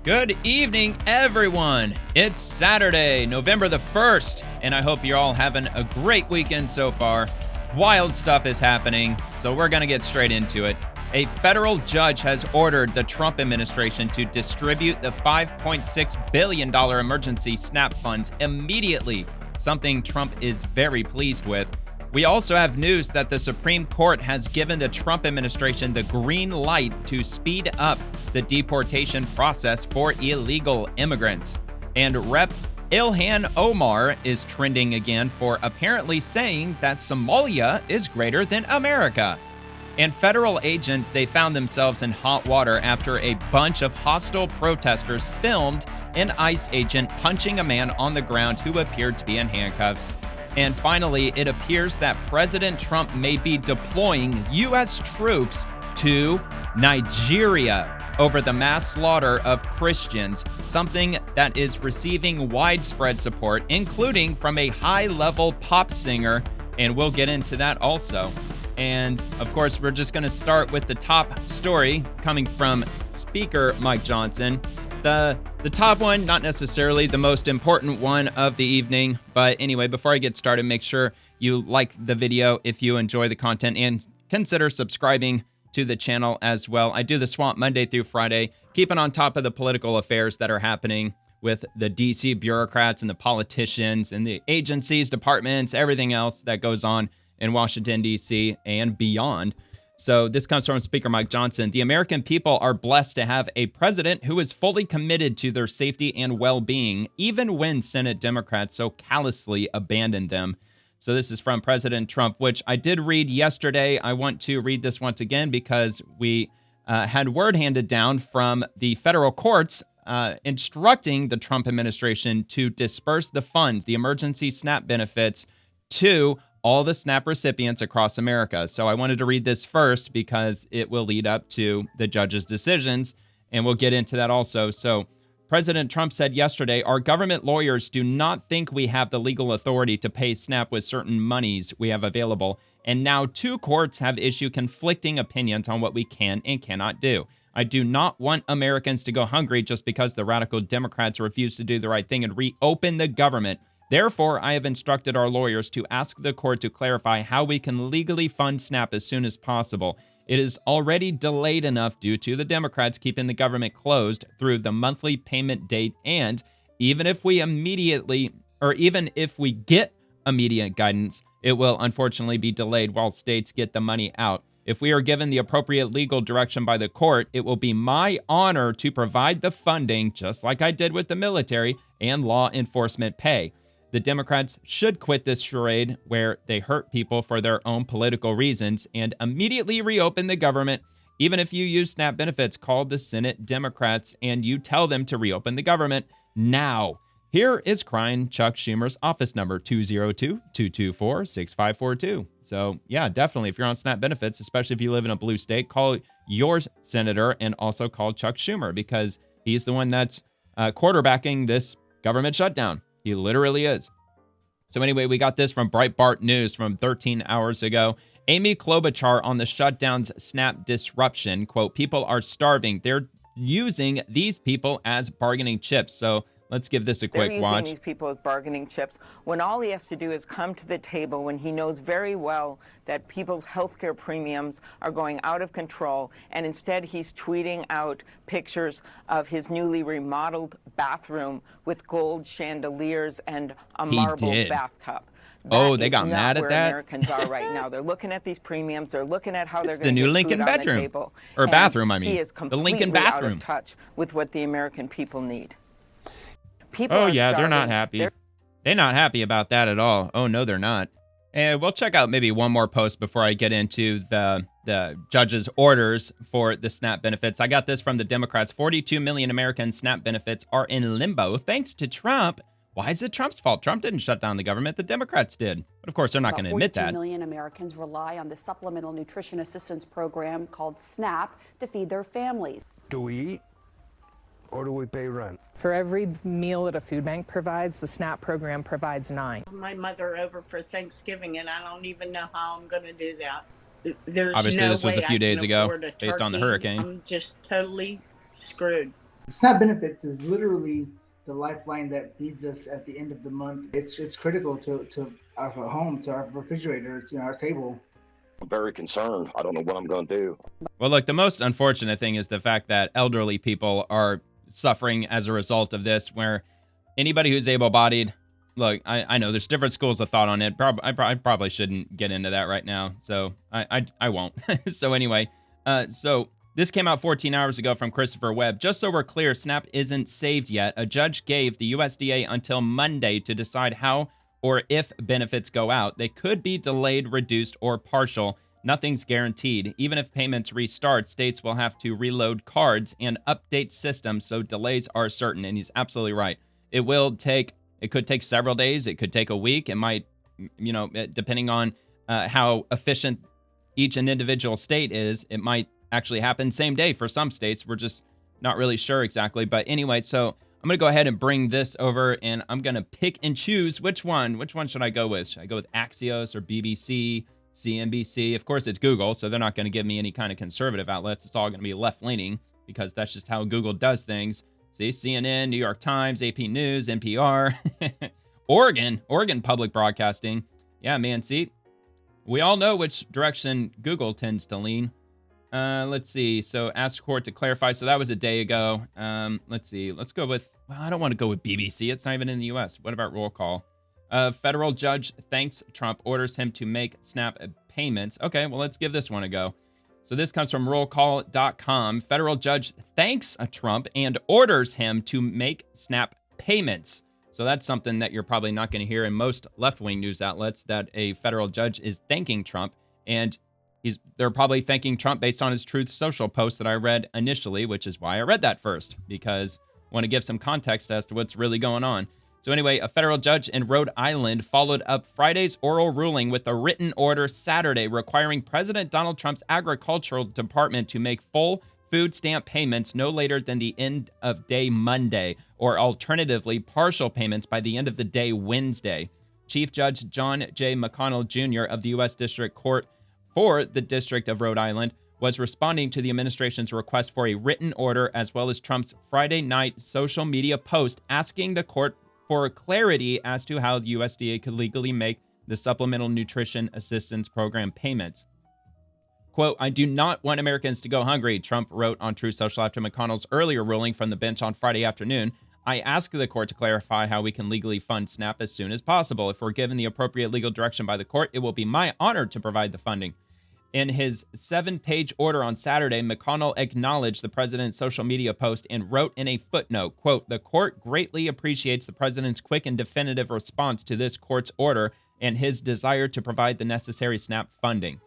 Good evening, everyone. It's Saturday, November the 1st, and I hope you're all having a great weekend so far. Wild stuff is happening, so we're going to get straight into it. A federal judge has ordered the Trump administration to distribute the $5.6 billion emergency SNAP funds immediately, something Trump is very pleased with. We also have news that the Supreme Court has given the Trump administration the green light to speed up the deportation process for illegal immigrants. And Rep. Ilhan Omar is trending again for apparently saying that Somalia is greater than America. And federal agents, they found themselves in hot water after a bunch of hostile protesters filmed an ICE agent punching a man on the ground who appeared to be in handcuffs. And finally, it appears that President Trump may be deploying U.S. troops to Nigeria over the mass slaughter of Christians, something that is receiving widespread support, including from a high-level pop singer, and we'll get into that also. And, of course, we're just going to start with the top story coming from Speaker Mike Johnson. The top one, not necessarily the most important one of the evening, but anyway, before I get started, make sure you like the video if you enjoy the content and consider subscribing to the channel as well. I do the Swamp Monday through Friday, keeping on top of the political affairs that are happening with the DC bureaucrats and the politicians and the agencies, departments, everything else that goes on in Washington, D.C. and beyond. So this comes from Speaker Mike Johnson. The American people are blessed to have a president who is fully committed to their safety and well-being, even when Senate Democrats so callously abandon them. So this is from President Trump, which I did read yesterday. I want to read this once again because we had word handed down from the federal courts instructing the Trump administration to disperse the funds, the emergency SNAP benefits, to all the SNAP recipients across America. So I wanted to read this first because it will lead up to the judge's decisions, and we'll get into that also. So President Trump said yesterday, our government lawyers do not think we have the legal authority to pay SNAP with certain monies we have available, and now two courts have issued conflicting opinions on what we can and cannot do. I do not want Americans to go hungry just because the radical Democrats refuse to do the right thing and reopen the government. Therefore, I have instructed our lawyers to ask the court to clarify how we can legally fund SNAP as soon as possible. It is already delayed enough due to the Democrats keeping the government closed through the monthly payment date, and even if we get immediate guidance, it will unfortunately be delayed while states get the money out. If we are given the appropriate legal direction by the court, it will be my honor to provide the funding, just like I did with the military and law enforcement pay. The Democrats should quit this charade where they hurt people for their own political reasons and immediately reopen the government. Even if you use SNAP benefits, call the Senate Democrats and you tell them to reopen the government now. Here is crying Chuck Schumer's office number, 202-224-6542. So yeah, definitely, if you're on SNAP benefits, especially if you live in a blue state, call your senator and also call Chuck Schumer because he's the one that's quarterbacking this government shutdown. He literally is. So anyway, we got this from Breitbart News from 13 hours ago. Amy Klobuchar on the shutdown's SNAP disruption. Quote, people are starving. They're using these people as bargaining chips. So let's give this a quick watch. They're using these people as bargaining chips when all he has to do is come to the table when he knows very well that people's health care premiums are going out of control, and instead he's tweeting out pictures of his newly remodeled bathroom with gold chandeliers and a marble bathtub. They got mad at that? Americans are right now. They're looking at these premiums. They're looking at how they're going to the new get Lincoln food on the bedroom. table. Or bathroom, I mean. He is the Lincoln bathroom. out of touch with what the American people need. They're not happy. They're not happy about that at all. Oh, no, they're not. And we'll check out maybe one more post before I get into the judge's orders for the SNAP benefits. I got this from the Democrats. 42 million American SNAP benefits are in limbo thanks to Trump. Why is it Trump's fault? Trump didn't shut down the government. The Democrats did. But of course, they're not going to admit that. 42 million Americans rely on the Supplemental Nutrition Assistance Program called SNAP to feed their families. Do we eat or do we pay rent? For every meal that a food bank provides, the SNAP program provides 9. My mother over for Thanksgiving, and I don't even know how I'm going to do that. There's Obviously, no this was a way few I days can ago, afford a based on the turkey. hurricane. I'm just totally screwed. SNAP benefits is literally the lifeline that feeds us at the end of the month. It's critical to our home, to our refrigerator, to our table. I'm very concerned. I don't know what I'm going to do. Well, look, the most unfortunate thing is the fact that elderly people are suffering as a result of this, where anybody who's able-bodied, look, I know there's different schools of thought on it. I probably shouldn't get into that right now, so I won't. So anyway, so this came out 14 hours ago from Christopher Webb. Just so we're clear, SNAP isn't saved yet. A judge gave the USDA until Monday to decide how or if benefits go out. They could be delayed, reduced, or partial. Nothing's guaranteed. Even if payments restart, states will have to reload cards and update systems, so delays are certain. And he's absolutely right. It could take several days. It could take a week. It might, depending on how efficient each and individual state is, it might actually happen same day for some states. We're just not really sure exactly. But anyway, so I'm going to go ahead and bring this over, and I'm going to pick and choose which one. Which one should I go with? Should I go with Axios or BBC, CNBC? Of course, it's Google, so they're not going to give me any kind of conservative outlets. It's all going to be left-leaning because that's just how Google does things. See, CNN, New York Times, AP News, NPR, Oregon Public Broadcasting. Yeah, man, see, we all know which direction Google tends to lean. Let's see. So ask court to clarify. So that was a day ago. Let's see. Let's go with, well, I don't want to go with BBC. It's not even in the U.S. What about roll call? Federal judge thanks Trump, orders him to make SNAP payments. Okay, well, let's give this one a go. So this comes from rollcall.com. Federal judge thanks Trump and orders him to make SNAP payments. So that's something that you're probably not going to hear in most left-wing news outlets, that a federal judge is thanking Trump. And they're probably thanking Trump based on his Truth Social post that I read initially, which is why I read that first, because I want to give some context as to what's really going on. So anyway, a federal judge in Rhode Island followed up Friday's oral ruling with a written order Saturday requiring President Donald Trump's Agricultural Department to make full food stamp payments no later than the end of day Monday, or alternatively partial payments by the end of the day Wednesday. Chief Judge John J. McConnell Jr. of the U.S. District Court for the District of Rhode Island was responding to the administration's request for a written order, as well as Trump's Friday night social media post asking the court for clarity as to how the USDA could legally make the Supplemental Nutrition Assistance Program payments. Quote, "I do not want Americans to go hungry," Trump wrote on Truth Social after McConnell's earlier ruling from the bench on Friday afternoon. "I ask the court to clarify how we can legally fund SNAP as soon as possible. If we're given the appropriate legal direction by the court, it will be my honor to provide the funding." In his 7-page order on Saturday, McConnell acknowledged the president's social media post and wrote in a footnote, quote, "The court greatly appreciates the president's quick and definitive response to this court's order and his desire to provide the necessary SNAP funding."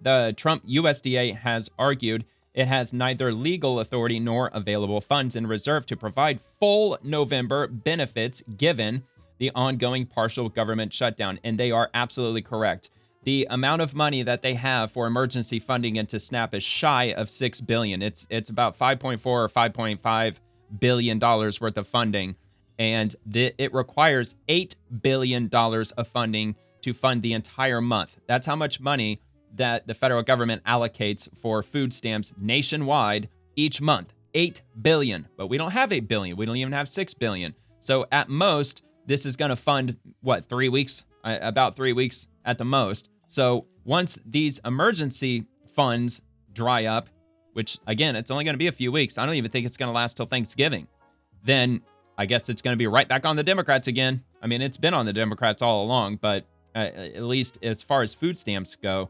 The Trump USDA has argued it has neither legal authority nor available funds in reserve to provide full November benefits given the ongoing partial government shutdown. And they are absolutely correct. The amount of money that they have for emergency funding into SNAP is shy of $6 billion. It's about $5.4 or $5.5 billion worth of funding. And it requires $8 billion of funding to fund the entire month. That's how much money that the federal government allocates for food stamps nationwide each month. $8 billion. But we don't have $8 billion. We don't even have $6 billion. So at most, this is going to fund, what, 3 weeks? About 3 weeks at the most. So once these emergency funds dry up, which, again, it's only going to be a few weeks. I don't even think it's going to last till Thanksgiving. Then I guess it's going to be right back on the Democrats again. I mean, it's been on the Democrats all along, but at least as far as food stamps go,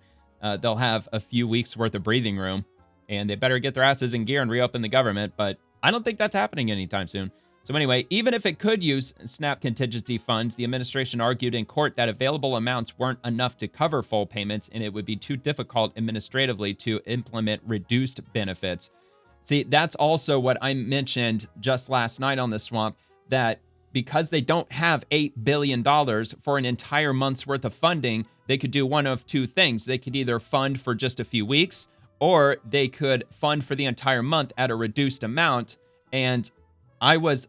they'll have a few weeks worth of breathing room, and they better get their asses in gear and reopen the government. But I don't think that's happening anytime soon. So anyway, even if it could use SNAP contingency funds, the administration argued in court that available amounts weren't enough to cover full payments, and it would be too difficult administratively to implement reduced benefits. See, that's also what I mentioned just last night on The Swamp, that because they don't have $8 billion for an entire month's worth of funding, they could do one of two things. They could either fund for just a few weeks, or they could fund for the entire month at a reduced amount. And I was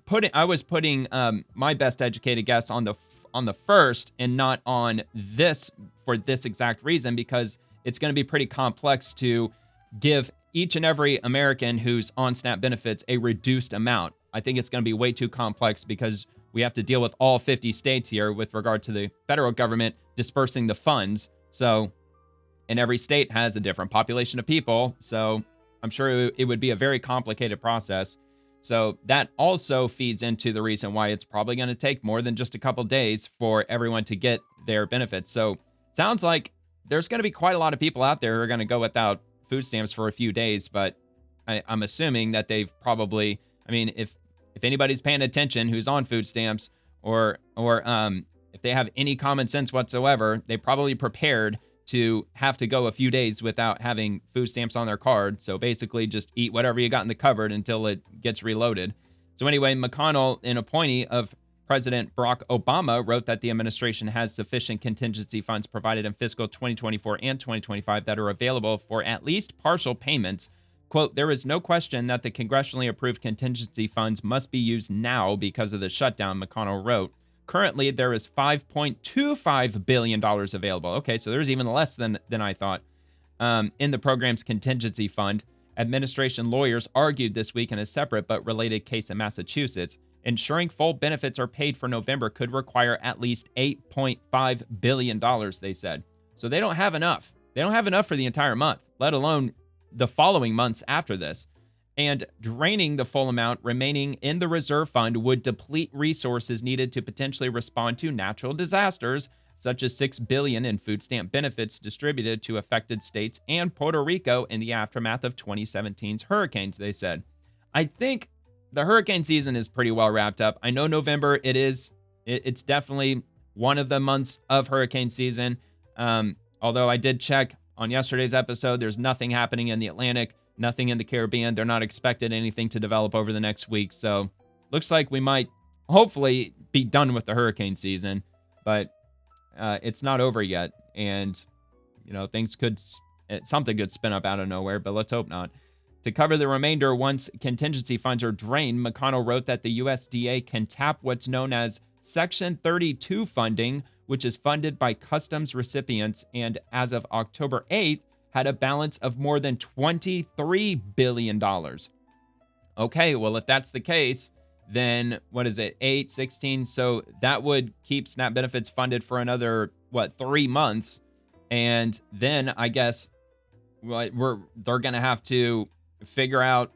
putting my best educated guess on the first and not on this for this exact reason, because it's going to be pretty complex to give each and every American who's on SNAP benefits a reduced amount. I think it's going to be way too complex because we have to deal with all 50 states here with regard to the federal government dispersing the funds. So, and every state has a different population of people. So I'm sure it would be a very complicated process. So that also feeds into the reason why it's probably going to take more than just a couple days for everyone to get their benefits. So sounds like there's going to be quite a lot of people out there who are going to go without food stamps for a few days, but I'm assuming that they've probably, I mean, if anybody's paying attention who's on food stamps or if they have any common sense whatsoever, they probably prepared to have to go a few days without having food stamps on their card. So basically just eat whatever you got in the cupboard until it gets reloaded. So anyway, McConnell, an appointee of President Barack Obama, wrote that the administration has sufficient contingency funds provided in fiscal 2024 and 2025 that are available for at least partial payments. Quote, there is no question that the congressionally approved contingency funds must be used now because of the shutdown, McConnell wrote. Currently, there is $5.25 billion available. Okay, so there's even less than I thought in the program's contingency fund. Administration lawyers argued this week in a separate but related case in Massachusetts. Ensuring full benefits are paid for November could require at least $8.5 billion, they said. So they don't have enough. They don't have enough for the entire month, let alone the following months after this. And draining the full amount remaining in the reserve fund would deplete resources needed to potentially respond to natural disasters, such as $6 billion in food stamp benefits distributed to affected states and Puerto Rico in the aftermath of 2017's hurricanes, they said. I think the hurricane season is pretty well wrapped up. I know November, it's definitely one of the months of hurricane season. Although I did check on yesterday's episode, there's nothing happening in the Atlantic, nothing in the Caribbean. They're not expecting anything to develop over the next week. So looks like we might hopefully be done with the hurricane season, but it's not over yet. And, you know, something could spin up out of nowhere, but let's hope not. To cover the remainder once contingency funds are drained, McConnell wrote that the USDA can tap what's known as Section 32 funding, which is funded by customs recipients, and as of October 8th, had a balance of more than $23 billion. Okay, well, if that's the case, then what is it, 8, 16? So that would keep SNAP benefits funded for another, 3 months. And then I guess they're going to have to figure out,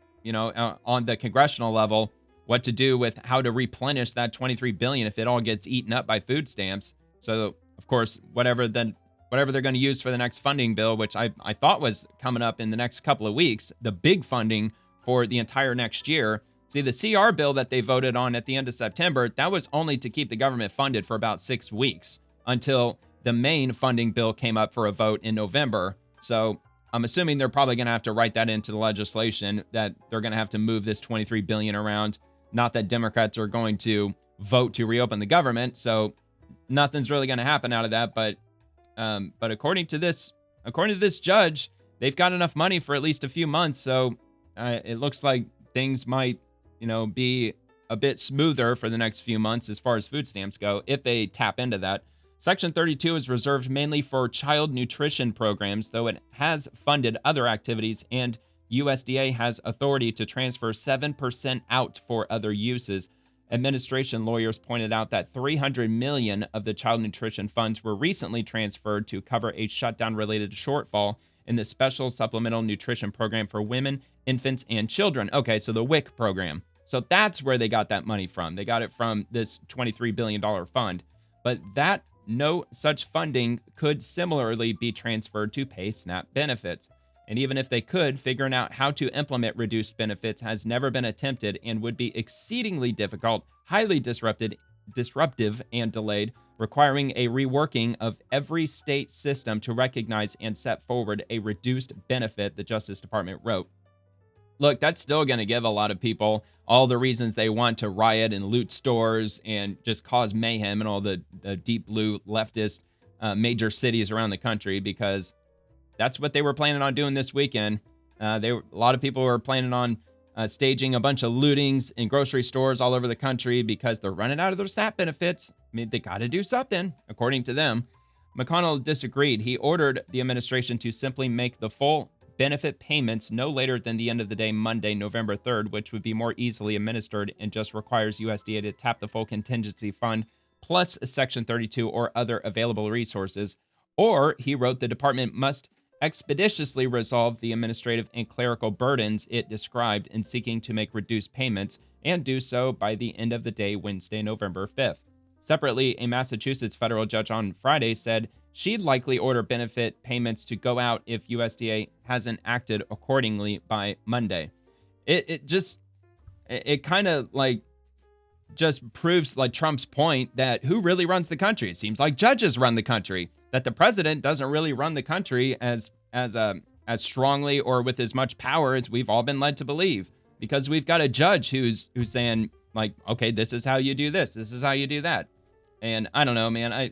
on the congressional level, what to do with how to replenish that $23 billion if it all gets eaten up by food stamps. So, of course, whatever they're going to use for the next funding bill, which I thought was coming up in the next couple of weeks, the big funding for the entire next year. See, the CR bill that they voted on at the end of September, that was only to keep the government funded for about 6 weeks until the main funding bill came up for a vote in November. So I'm assuming they're probably going to have to write that into the legislation, that they're going to have to move this $23 billion around. Not that Democrats are going to vote to reopen the government, so nothing's really going to happen out of that. But according to this judge, they've got enough money for at least a few months. So it looks like things might, be a bit smoother for the next few months as far as food stamps go, if they tap into that. Section 32 is reserved mainly for child nutrition programs, though it has funded other activities, and USDA has authority to transfer 7% out for other uses. Administration lawyers pointed out that $300 million of the child nutrition funds were recently transferred to cover a shutdown-related shortfall in the Special Supplemental Nutrition Program for Women, Infants, and Children. Okay, so the WIC program. So that's where they got that money from. They got it from this $23 billion fund. But no such funding could similarly be transferred to pay SNAP benefits. And even if they could, figuring out how to implement reduced benefits has never been attempted and would be exceedingly difficult, highly disruptive, and delayed, requiring a reworking of every state system to recognize and set forward a reduced benefit, the Justice Department wrote. Look, that's still going to give a lot of people all the reasons they want to riot and loot stores and just cause mayhem in all the deep blue leftist major cities around the country, because that's what they were planning on doing this weekend. A lot of people were planning on staging a bunch of lootings in grocery stores all over the country because they're running out of their SNAP benefits. I mean, they got to do something, according to them. McConnell disagreed. He ordered the administration to simply make the full benefit payments no later than the end of the day, Monday, November 3rd, which would be more easily administered and just requires USDA to tap the full contingency fund plus Section 32 or other available resources. Or, he wrote, the department must expeditiously resolve the administrative and clerical burdens it described in seeking to make reduced payments and do so by the end of the day, Wednesday, November 5th. Separately, a Massachusetts federal judge on Friday said she'd likely order benefit payments to go out if USDA hasn't acted accordingly by Monday. It kind of like just proves like Trump's point that who really runs the country? It seems like judges run the country, that the president doesn't really run the country as strongly or with as much power as we've all been led to believe, because we've got a judge who's saying like, okay, this is how you do this. This is how you do that. And I don't know, man,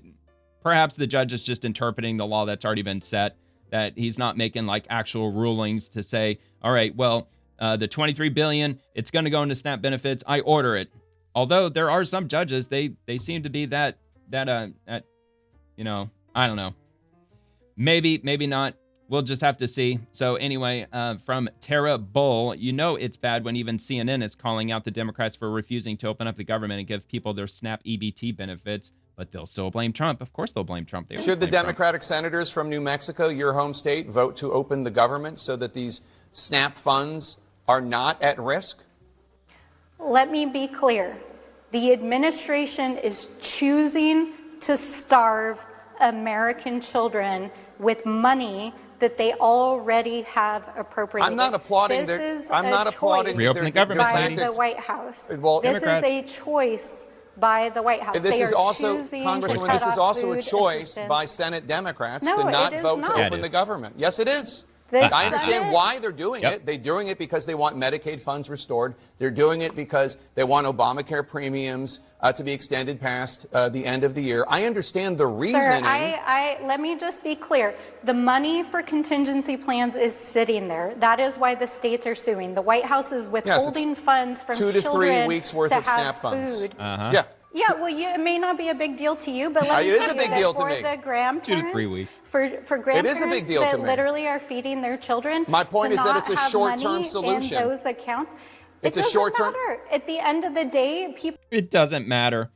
perhaps the judge is just interpreting the law that's already been set, that he's not making like actual rulings to say, all right, well, the $23 billion, it's going to go into SNAP benefits. I order it. Although there are some judges, they seem to be that you know, I don't know. Maybe not. We'll just have to see. So anyway, from Tara Bull, you know it's bad when even CNN is calling out the Democrats for refusing to open up the government and give people their SNAP EBT benefits, but they'll still blame Trump. Of course they'll blame Trump. Should the Democratic senators from New Mexico, your home state, vote to open the government so that these SNAP funds are not at risk? Let me be clear. The administration is choosing to starve American children with money that they already have appropriated. I'm not applauding I'm not applauding reopen the government by the White House. Well, this is a choice by the White House. This they is are also, choosing Congresswoman, to this cut is off also a food choice assistance. by Senate Democrats No, to not it is vote to not. open the government. Yes, it is. This I understand Senate- why they're doing it. They're doing it because they want Medicaid funds restored. They're doing it because they want Obamacare premiums to be extended past the end of the year. I understand the reasoning. Sir, let me just be clear. The money for contingency plans is sitting there. That is why the states are suing. The White House is withholding funds from 2 to 3 children weeks worth to of have SNAP funds. food. Yeah. Yeah, well, it may not be a big deal to you, but let me It is tell a big you deal that to for me. the grandparents, 2 to 3 weeks. For grandparents It is a big deal to that me. literally are feeding their children. My point to is that not it's a have short-term money solution. In those accounts, It's it a doesn't short-term- matter. At the end of the day, people. It doesn't matter.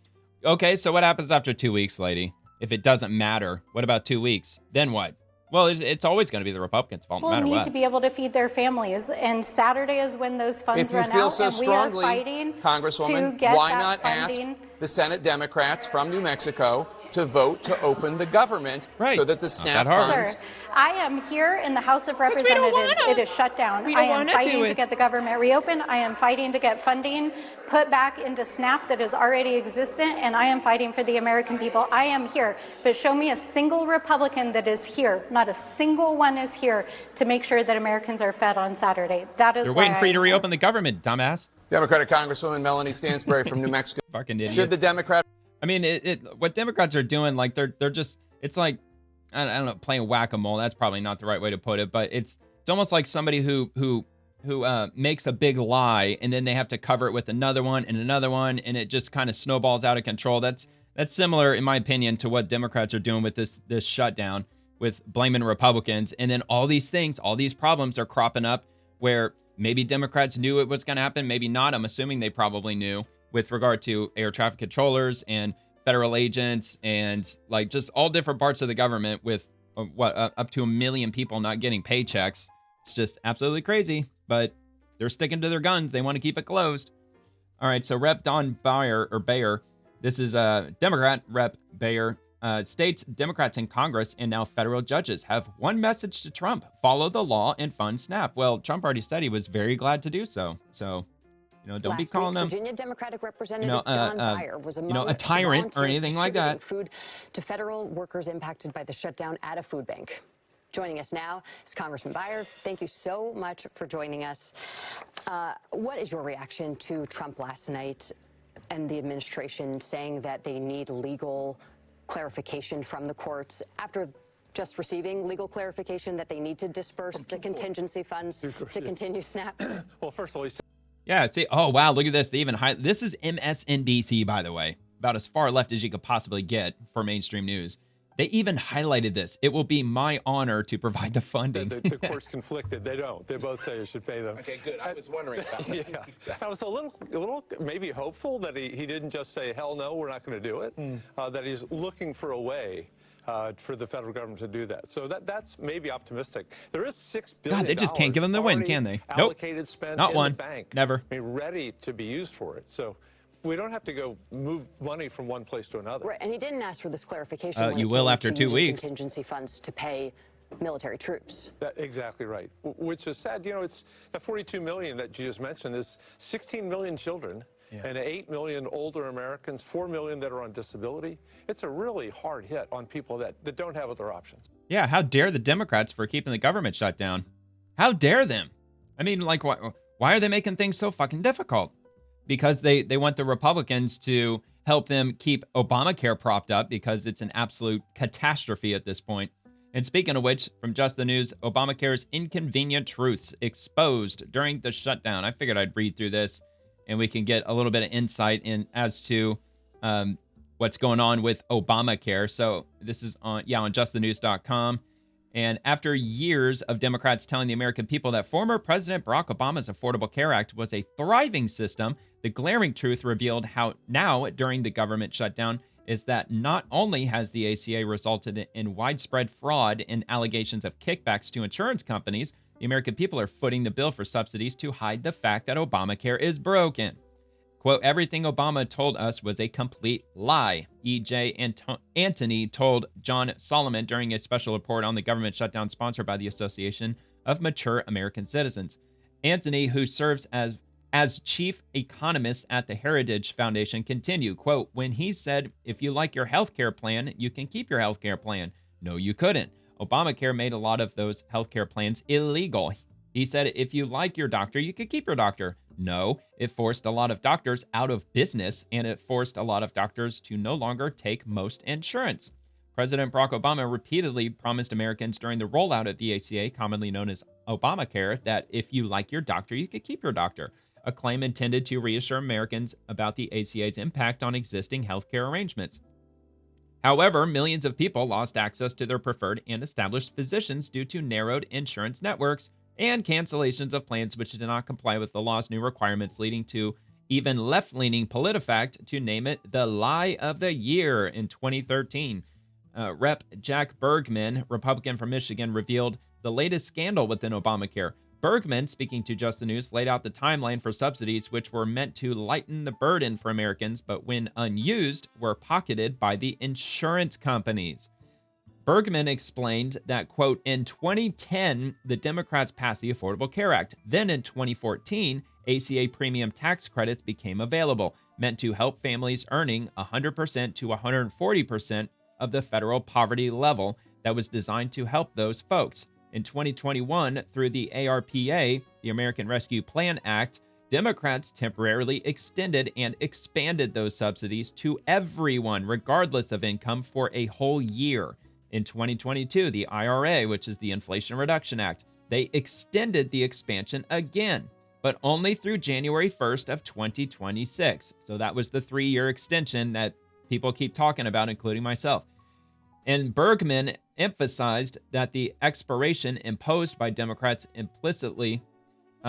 Okay, so what happens after 2 weeks, lady? If it doesn't matter, what about 2 weeks? Then what? Well, it's always going to be the Republicans' fault, no People matter need what. to be able to feed their families, and Saturday is when those funds If you run feel out, so and strongly, we are fighting Congresswoman, to get why that not funding. ask the Senate Democrats from New Mexico to vote to open the government so that the SNAP that hard. funds... Sir, I am here in the House of Representatives. It is shut down. I am fighting to get the government reopened. I am fighting to get funding put back into SNAP that is already existent, and I am fighting for the American people. I am here. But show me a single Republican that is here. Not a single one is here to make sure that Americans are fed on Saturday. That is They're why waiting for you to I'm reopen the government, dumbass. Democratic Congresswoman Melanie Stansbury from New Mexico. Fucking idiot. Should the Democrat... I mean, what Democrats are doing, like they're just, it's like, I don't know, playing whack-a-mole. That's probably not the right way to put it, but it's almost like somebody who makes a big lie and then they have to cover it with another one, and it just kind of snowballs out of control. That's similar, in my opinion, to what Democrats are doing with this shutdown, with blaming Republicans, and then all these things, all these problems are cropping up where maybe Democrats knew it was going to happen, maybe not. I'm assuming they probably knew, with regard to air traffic controllers and federal agents and like just all different parts of the government with up to 1 million people not getting paychecks. It's just absolutely crazy, but they're sticking to their guns. They want to keep it closed. All right, so Rep. Don Bayer, this is Democrat Rep. Bayer, states Democrats in Congress and now federal judges have one message to Trump: follow the law and fund SNAP. Well, Trump already said he was very glad to do so. So, don't be calling him, Virginia Democratic Representative Don Bayer was among a tyrant or volunteers anything like that. distributing food to federal workers impacted by the shutdown at a food bank. Joining us now is Congressman Bayer. Thank you so much for joining us. What is your reaction to Trump last night and the administration saying that they need legal clarification from the courts after just receiving legal clarification that they need to disperse the contingency funds to continue SNAP? Well, first of all, Yeah, see, oh, wow, look at this. They even this is MSNBC, by the way, about as far left as you could possibly get for mainstream news. They even highlighted this. It will be my honor to provide the funding. The court's conflicted. They don't. They both say you should pay them. Okay, good. I was wondering about that. Yeah. Exactly. I was a little maybe hopeful that he didn't just say, hell no, we're not going to do it, that he's looking for a way for the federal government to do that. So that's maybe optimistic. There is $6 billion. God, they just can't give them the win, can they? Allocated, nope. spent Not in one. the bank. Never. I mean, ready to be used for it. So we don't have to go move money from one place to another. Right, and he didn't ask for this clarification. When you it will came after to 2 using weeks. Contingency funds to pay military troops. Exactly right. Which is sad. You know, it's the 42 million that you just mentioned is 16 million children. Yeah. And 8 million older Americans, 4 million that are on disability. It's a really hard hit on people that don't have other options. Yeah, how dare the Democrats for keeping the government shut down? How dare them? I mean, like, why are they making things so fucking difficult? Because they want the Republicans to help them keep Obamacare propped up because it's an absolute catastrophe at this point. And speaking of which, from Just the News, Obamacare's inconvenient truths exposed during the shutdown. I figured I'd read through this and we can get a little bit of insight in as to what's going on with Obamacare. So this is on justthenews.com. And after years of Democrats telling the American people that former President Barack Obama's Affordable Care Act was a thriving system, the glaring truth revealed how now, during the government shutdown, is that not only has the ACA resulted in widespread fraud and allegations of kickbacks to insurance companies, the American people are footing the bill for subsidies to hide the fact that Obamacare is broken. Quote, everything Obama told us was a complete lie, E.J. Antony told John Solomon during a special report on the government shutdown sponsored by the Association of Mature American Citizens. Antony, who serves as chief economist at the Heritage Foundation, continued, quote, when he said, if you like your health care plan, you can keep your health care plan. No, you couldn't. Obamacare made a lot of those health care plans illegal. He said, if you like your doctor, you could keep your doctor. No, it forced a lot of doctors out of business, and it forced a lot of doctors to no longer take most insurance. President Barack Obama repeatedly promised Americans during the rollout of the ACA, commonly known as Obamacare, that if you like your doctor, you could keep your doctor, a claim intended to reassure Americans about the ACA's impact on existing healthcare arrangements. However, millions of people lost access to their preferred and established physicians due to narrowed insurance networks and cancellations of plans which did not comply with the law's new requirements, leading to even left-leaning PolitiFact to name it the lie of the year in 2013. Rep. Jack Bergman, Republican from Michigan, revealed the latest scandal within Obamacare. Bergman, speaking to Just the News, laid out the timeline for subsidies which were meant to lighten the burden for Americans, but when unused, were pocketed by the insurance companies. Bergman explained that, quote, in 2010, the Democrats passed the Affordable Care Act. Then in 2014, ACA premium tax credits became available, meant to help families earning 100% to 140% of the federal poverty level that was designed to help those folks. In 2021, through the ARPA, the American Rescue Plan Act, Democrats temporarily extended and expanded those subsidies to everyone, regardless of income, for a whole year. In 2022, the IRA, which is the Inflation Reduction Act, they extended the expansion again, but only through January 1st of 2026. So that was the 3-year extension that people keep talking about, including myself. And Bergman emphasized that the expiration imposed by Democrats implicitly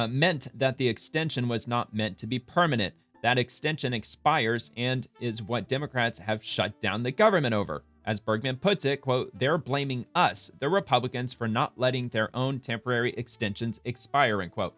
meant that the extension was not meant to be permanent. That extension expires and is what Democrats have shut down the government over. As Bergman puts it, quote, they're blaming us, the Republicans, for not letting their own temporary extensions expire, end quote.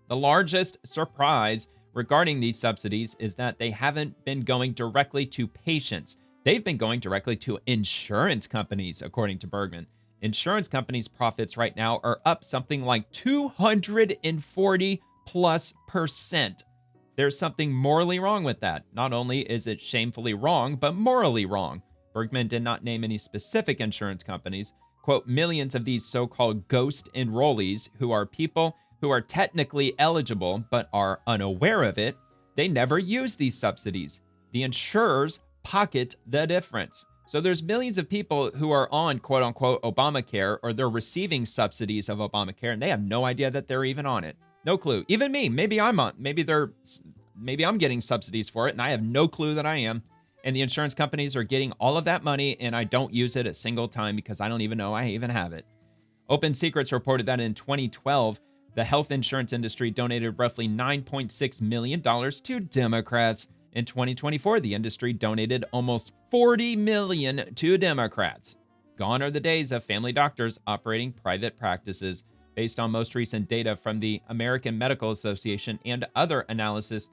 The largest surprise regarding these subsidies is that they haven't been going directly to patients. They've been going directly to insurance companies, according to Bergman. Insurance companies' profits right now are up something like 240+%. There's something morally wrong with that. Not only is it shamefully wrong, but morally wrong. Bergman did not name any specific insurance companies. Quote, millions of these so-called ghost enrollees, who are people who are technically eligible but are unaware of it, they never use these subsidies. The insurers pocket the difference. So there's millions of people who are on quote-unquote Obamacare, or they're receiving subsidies of Obamacare, and they have no idea that they're even on it. No clue. Even me, maybe I'm getting subsidies for it, and I have no clue that I am. And the insurance companies are getting all of that money, and I don't use it a single time because I don't even know I even have it. Open Secrets reported that in 2012, the health insurance industry donated roughly $9.6 million to Democrats. In 2024, the industry donated almost $40 million to Democrats. Gone are the days of family doctors operating private practices. Based on most recent data from the American Medical Association and other analysis,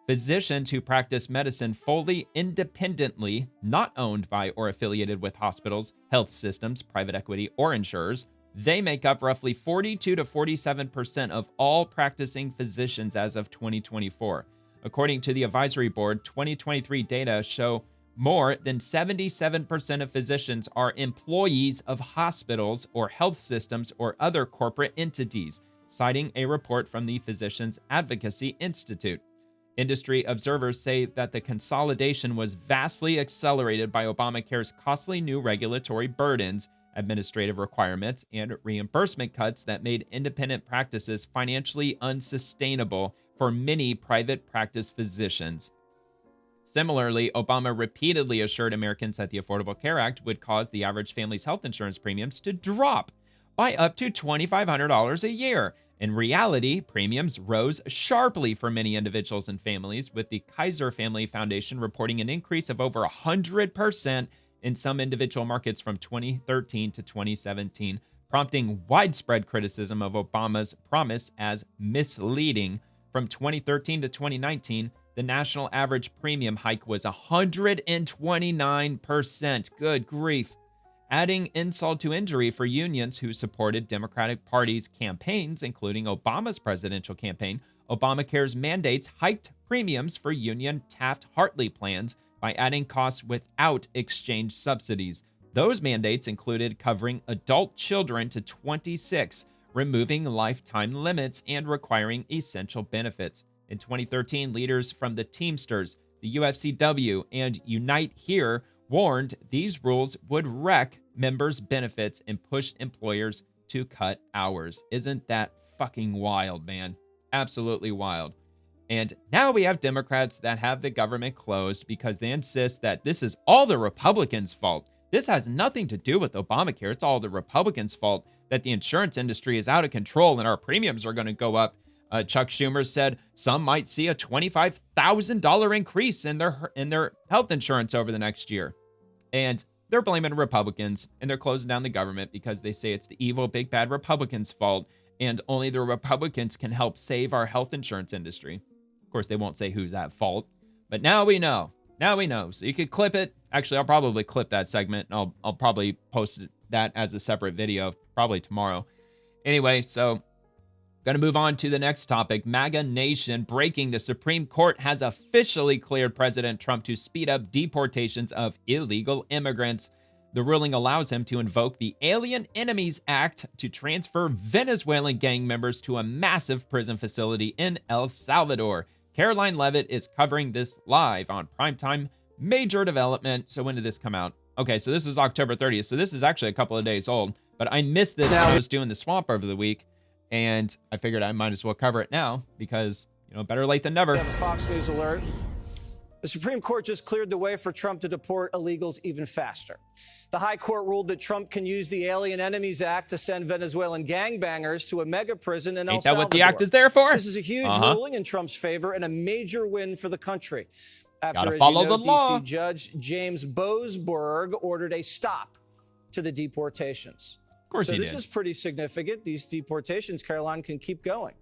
physicians who practice medicine fully independently, not owned by or affiliated with hospitals, health systems, private equity, or insurers, they make up roughly 42 to 47% of all practicing physicians as of 2024. According to the advisory board, 2023 data show more than 77% of physicians are employees of hospitals or health systems or other corporate entities, citing a report from the Physicians Advocacy Institute. Industry observers say that the consolidation was vastly accelerated by Obamacare's costly new regulatory burdens, administrative requirements, and reimbursement cuts that made independent practices financially unsustainable for many private practice physicians. Similarly, Obama repeatedly assured Americans that the Affordable Care Act would cause the average family's health insurance premiums to drop by up to $2,500 a year. In reality, premiums rose sharply for many individuals and families, with the Kaiser Family Foundation reporting an increase of over 100% in some individual markets from 2013 to 2017, prompting widespread criticism of Obama's promise as misleading. From 2013 to 2019, the national average premium hike was 129%. Good grief. Adding insult to injury for unions who supported Democratic Party's campaigns, including Obama's presidential campaign, Obamacare's mandates hiked premiums for union Taft-Hartley plans by adding costs without exchange subsidies. Those mandates included covering adult children to 26, removing lifetime limits, and requiring essential benefits. In 2013, leaders from the Teamsters, the UFCW, and Unite Here warned these rules would wreck members' benefits and push employers to cut hours. Isn't that fucking wild, man? Absolutely wild. And now we have Democrats that have the government closed because they insist that this is all the Republicans' fault. This has nothing to do with Obamacare. It's all the Republicans' fault that the insurance industry is out of control and our premiums are going to go up. Chuck Schumer said some might see a $25,000 increase in their health insurance over the next year. And they're blaming Republicans, and they're closing down the government because they say it's the evil, big, bad Republicans' fault, and only the Republicans can help save our health insurance industry. Of course, they won't say who's at fault, but now we know. Now we know. So you could clip it. Actually, I'll probably clip that segment, and I'll probably post that as a separate video, probably tomorrow. Anyway, so going to move on to the next topic. MAGA Nation breaking. The Supreme Court has officially cleared President Trump to speed up deportations of illegal immigrants. The ruling allows him to invoke the Alien Enemies Act to transfer Venezuelan gang members to a massive prison facility in El Salvador. Caroline Levitt is covering this live on Primetime. Major development. So when did this come out? Okay, so this is October 30th. So this is actually a couple of days old, but I missed this when I was doing the swamp over the week. And I figured I might as well cover it now because, better late than never. Fox News alert. The Supreme Court just cleared the way for Trump to deport illegals even faster. The High Court ruled that Trump can use the Alien Enemies Act to send Venezuelan gangbangers to a mega prison in El Salvador. Ain't that what the act is there for? This is a huge ruling in Trump's favor and a major win for the country. After, gotta follow the law. DC Judge James Boasberg ordered a stop to the deportations. Of course he did. So this is pretty significant. These deportations, Caroline, can keep going.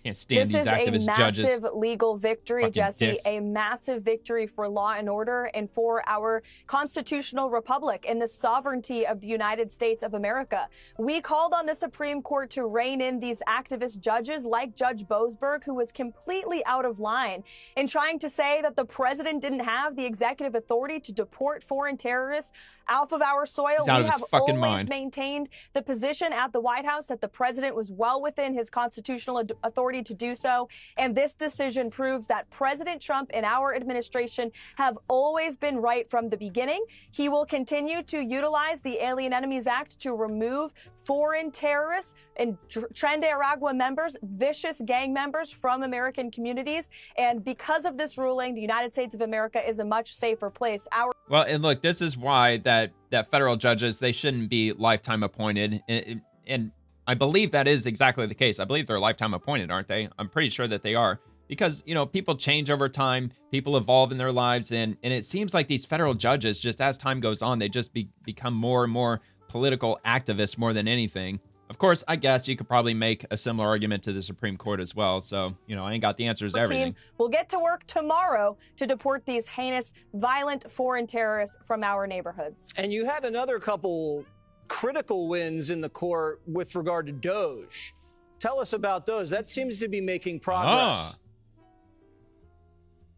Can't stand these activist judges. This is a massive legal victory, Fucking Jesse, dicks. a massive victory for law and order and for our constitutional republic and the sovereignty of the United States of America. We called on the Supreme Court to rein in these activist judges like Judge Boasberg, who was completely out of line in trying to say that the president didn't have the executive authority to deport foreign terrorists off of our soil. We have always maintained the position at the White House that the president was well within his constitutional authority authority to do so. And this decision proves that President Trump and our administration have always been right from the beginning. He will continue to utilize the Alien Enemies Act to remove foreign terrorists and Tren de Aragua members, vicious gang members from American communities. And because of this ruling, the United States of America is a much safer place. Well, and look, this is why that federal judges, they shouldn't be lifetime appointed. And I believe that is exactly the case. I believe they're lifetime appointed, aren't they? I'm pretty sure that they are. Because, you know, people change over time, people evolve in their lives, and it seems like these federal judges, just as time goes on, they just become more and more political activists more than anything. Of course, I guess you could probably make a similar argument to the Supreme Court as well. So, you know, I ain't got the answers to everything. We'll get to work tomorrow to deport these heinous, violent foreign terrorists from our neighborhoods. And you had another couple critical wins in the court with regard to Doge. Tell us about those. That seems to be making progress.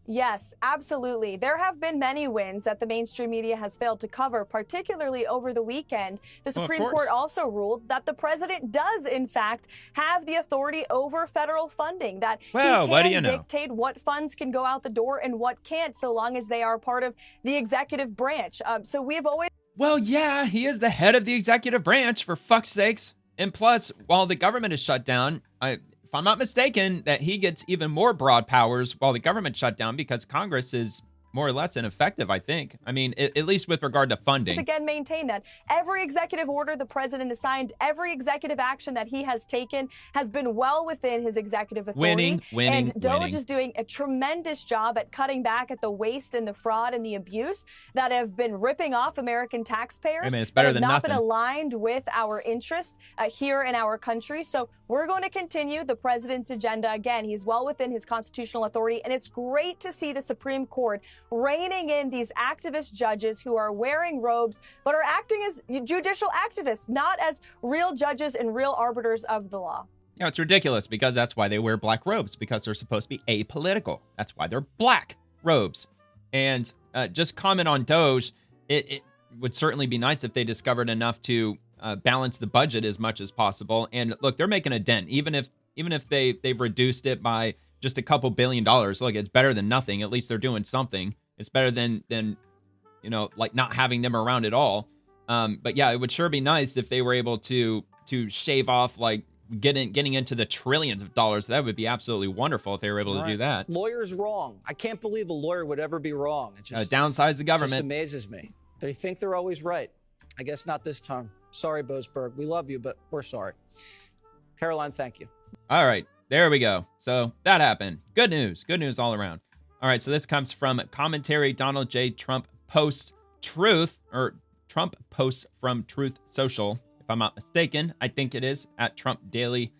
Yes, absolutely. There have been many wins that the mainstream media has failed to cover, particularly over the weekend. The Supreme Court also ruled that the president does, in fact, have the authority over federal funding, that he can dictate what funds can go out the door and what can't, so long as they are part of the executive branch. So we've always... Well, yeah, he is the head of the executive branch, for fuck's sakes. And plus, while the government is shut down, if I'm not mistaken, that he gets even more broad powers while the government shut down because Congress is more or less ineffective, I think. I mean, at least with regard to funding. Again, maintain that every executive order the president has signed, every executive action that he has taken has been well within his executive authority. And Doge is doing a tremendous job at cutting back at the waste and the fraud and the abuse that have been ripping off American taxpayers. It's better than not nothing. Been aligned with our interests here in our country. So we're going to continue the president's agenda. Again, he's well within his constitutional authority, and it's great to see the Supreme Court reining in these activist judges who are wearing robes but are acting as judicial activists, not as real judges and real arbiters of the law. Yeah, it's ridiculous because that's why they wear black robes, because they're supposed to be apolitical. That's why they're black robes. And just comment on Doge, it would certainly be nice if they discovered enough to balance the budget as much as possible. And look, they're making a dent, even if they've reduced it by just a couple $1 billion. Look, it's better than nothing. At least they're doing something. It's better than you know, like not having them around at all. But yeah, it would sure be nice if they were able to shave off, like getting into the trillions of dollars. That would be absolutely wonderful if they were able to do that. Lawyers wrong. I can't believe a lawyer would ever be wrong. It just downsize the government. Just amazes me. They think they're always right. I guess not this time. Sorry, Boasberg. We love you, but we're sorry. Caroline, thank you. All right, there we go. So that happened. Good news all around. All right, so this comes from commentary Donald J. Trump post Truth, or Trump posts from Truth Social, if I'm not mistaken. I think it is at Trump Daily.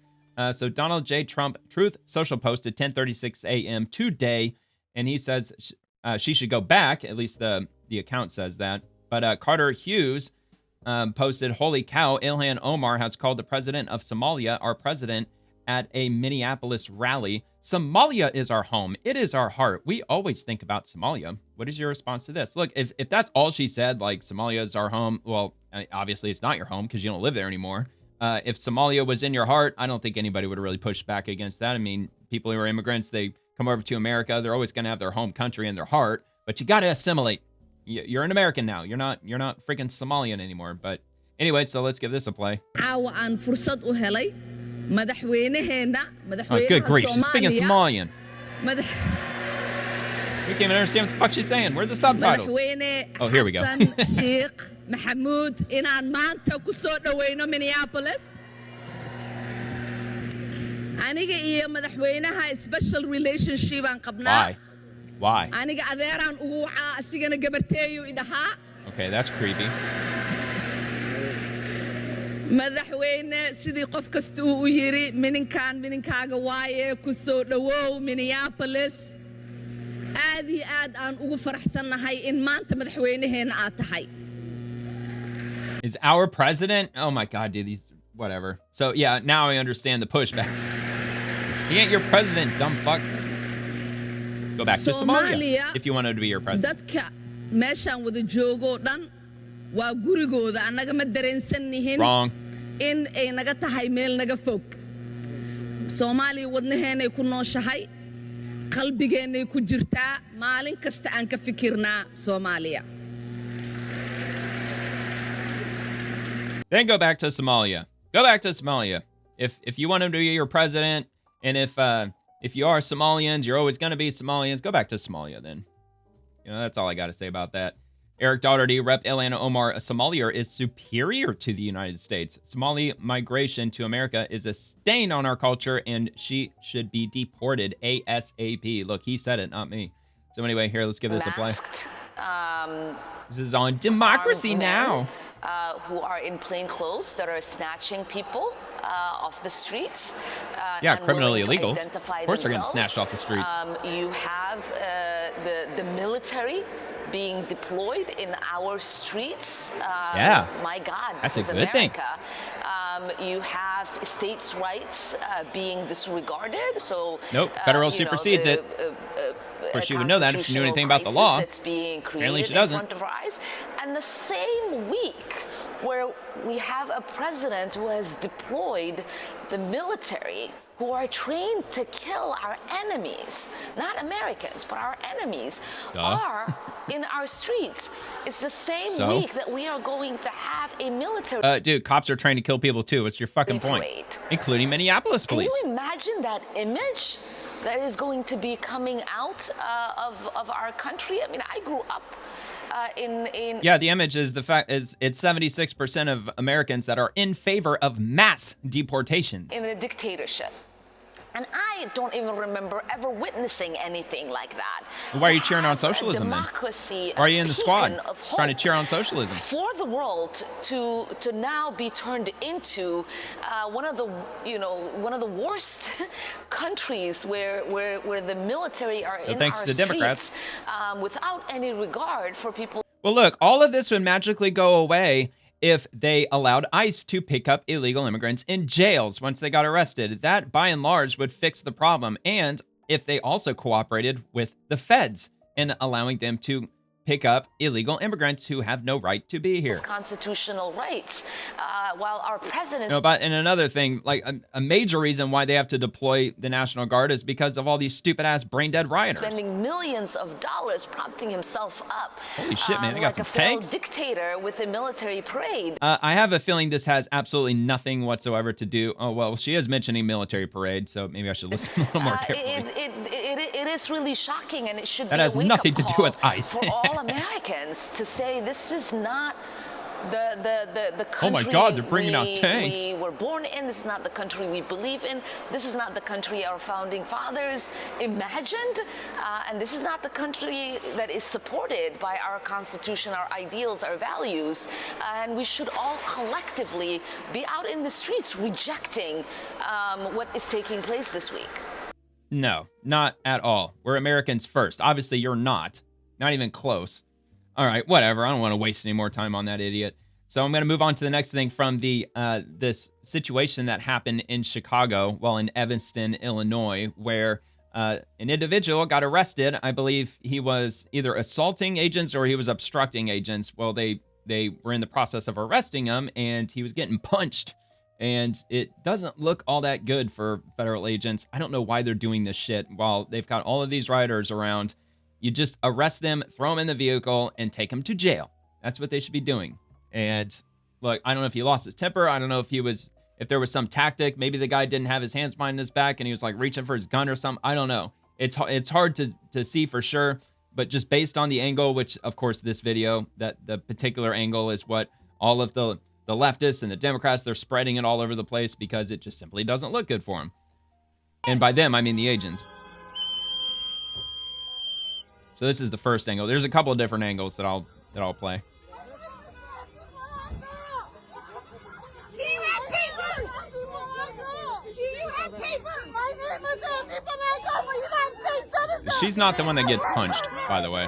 So Donald J. Trump Truth Social posted 10:36 a.m. today, and he says she should go back. At least the account says that. But Carter Hughes posted, "Holy cow! Ilhan Omar has called the president of Somalia our president at a Minneapolis rally. Somalia is our home. It is our heart. We always think about Somalia." What is your response to this? Look, if that's all she said, like Somalia is our home, well, obviously it's not your home because you don't live there anymore. If Somalia was in your heart, I don't think anybody would really push back against that. I mean, people who are immigrants, they come over to America. They're always going to have their home country in their heart, but you got to assimilate. You're an American now. You're not freaking Somalian anymore. But anyway, so let's give this a play. Oh, good grief, she's speaking Somalian. We can't even understand what the fuck she's saying. Where's the subtitles? Oh, here we go. Sheikh Mahmoud inaan maanta ku soo dhaweyno Minneapolis. Aniga iyo madaxweynaha special relationship aan qabnaa. Why? Aniga adeeraan ugu wacaa asigana gabarteeyo idhaha. Okay, that's creepy. madaxweyne sidii qof kasta uu yiri mininkaaga waaye ku soo dhawow Minneapolis. aad iyo aad aan ugu faraxsanahay in maanta madaxweynaheena aad tahay. Is our president? Oh my God, dude, these whatever. So yeah, now I understand the pushback. He ain't your president, dumb fuck. Go back to Somalia if you wanted to be your president. Dadka meeshaan wada joogo dhan waa gurigooda anaga ma dareensannihin. Wrong. In ay naga tahay meel naga fog. Soomaaliya wadnaheenay ku nooshahay qalbigeenay ku jirtaa maalin kasta aan ka fikirnaa Soomaaliya. Then go back to Somalia. Go back to Somalia. If you want him to be your president, and if you are Somalians, you're always going to be Somalians, go back to Somalia then. That's all I got to say about that. Eric Daugherty, Rep. Ilhan Omar, Somalia is superior to the United States. Somali migration to America is a stain on our culture, and she should be deported ASAP. Look, he said it, not me. So anyway, here, let's give this a play. This is on Democracy Now! Who are in plain clothes that are snatching people off the streets. Yeah, criminally illegal. Of course they're getting snatched off the streets. You have the military being deployed in our streets. Yeah. My God, that's this a is good America. thing. You have states' rights being disregarded. So nope, federal supersedes it. Of course, she would know that if she knew anything about the law. That's being apparently, she in doesn't. front of our eyes. And the same week where we have a president who has deployed the military who are trained to kill our enemies, not Americans, but our enemies, are in our streets. It's the same week that we are going to have a military dude, cops are trained to kill people too. What's your fucking point? Including Minneapolis police. Can you imagine that image that is going to be coming out of our country? I mean, I grew up yeah, the image is the fact is it's 76% of Americans that are in favor of mass deportations. In a dictatorship. And I don't even remember ever witnessing anything like that. Why are you cheering on socialism then? Why are you in the squad trying to cheer on socialism? For the world to now be turned into one of the worst countries where the military are in thanks our to Democrats. streets without any regard for people. Well, look, all of this would magically go away if they allowed ICE to pick up illegal immigrants in jails once they got arrested. That, by and large, would fix the problem. And if they also cooperated with the feds in allowing them to pick up illegal immigrants who have no right to be here. Constitutional rights, while our president. No, but and another thing, like a major reason why they have to deploy the National Guard is because of all these stupid-ass brain-dead rioters. Spending millions of dollars propping himself up. Holy shit, man! They got like some tanks. A failed dictator with a military parade. I have a feeling this has absolutely nothing whatsoever to do. Oh well, she is mentioning military parade, so maybe I should listen a little more carefully. It is really shocking, and it should that be has a wake-up nothing to do call with ICE. For all Americans to say this is not the country. Oh my God, they're bringing out tanks. We were born in. This is not the country we believe in. This is not the country our founding fathers imagined, and this is not the country that is supported by our Constitution, our ideals, our values. And we should all collectively be out in the streets rejecting what is taking place this week. No, not at all. We're Americans first. Obviously, you're not. Not even close. All right, whatever. I don't want to waste any more time on that idiot. So I'm going to move on to the next thing from the this situation that happened in Chicago, well, in Evanston, Illinois, where an individual got arrested. I believe he was either assaulting agents or he was obstructing agents. Well, they were in the process of arresting him, and he was getting punched. And it doesn't look all that good for federal agents. I don't know why they're doing this shit while they've got all of these rioters around. You just arrest them, throw them in the vehicle, and take them to jail. That's what they should be doing. And look, I don't know if he lost his temper. I don't know if there was some tactic. Maybe the guy didn't have his hands behind his back and he was like reaching for his gun or something. I don't know. It's hard to see for sure. But just based on the angle, which of course this video, that the particular angle is what all of the leftists and the Democrats, they're spreading it all over the place because it just simply doesn't look good for them. And by them, I mean the agents. So this is the first angle. There's a couple of different angles that I'll play. Do you have papers? Do you have papers? My name is Andy Bonango, but United States citizen. She's not the one that gets punched, by the way.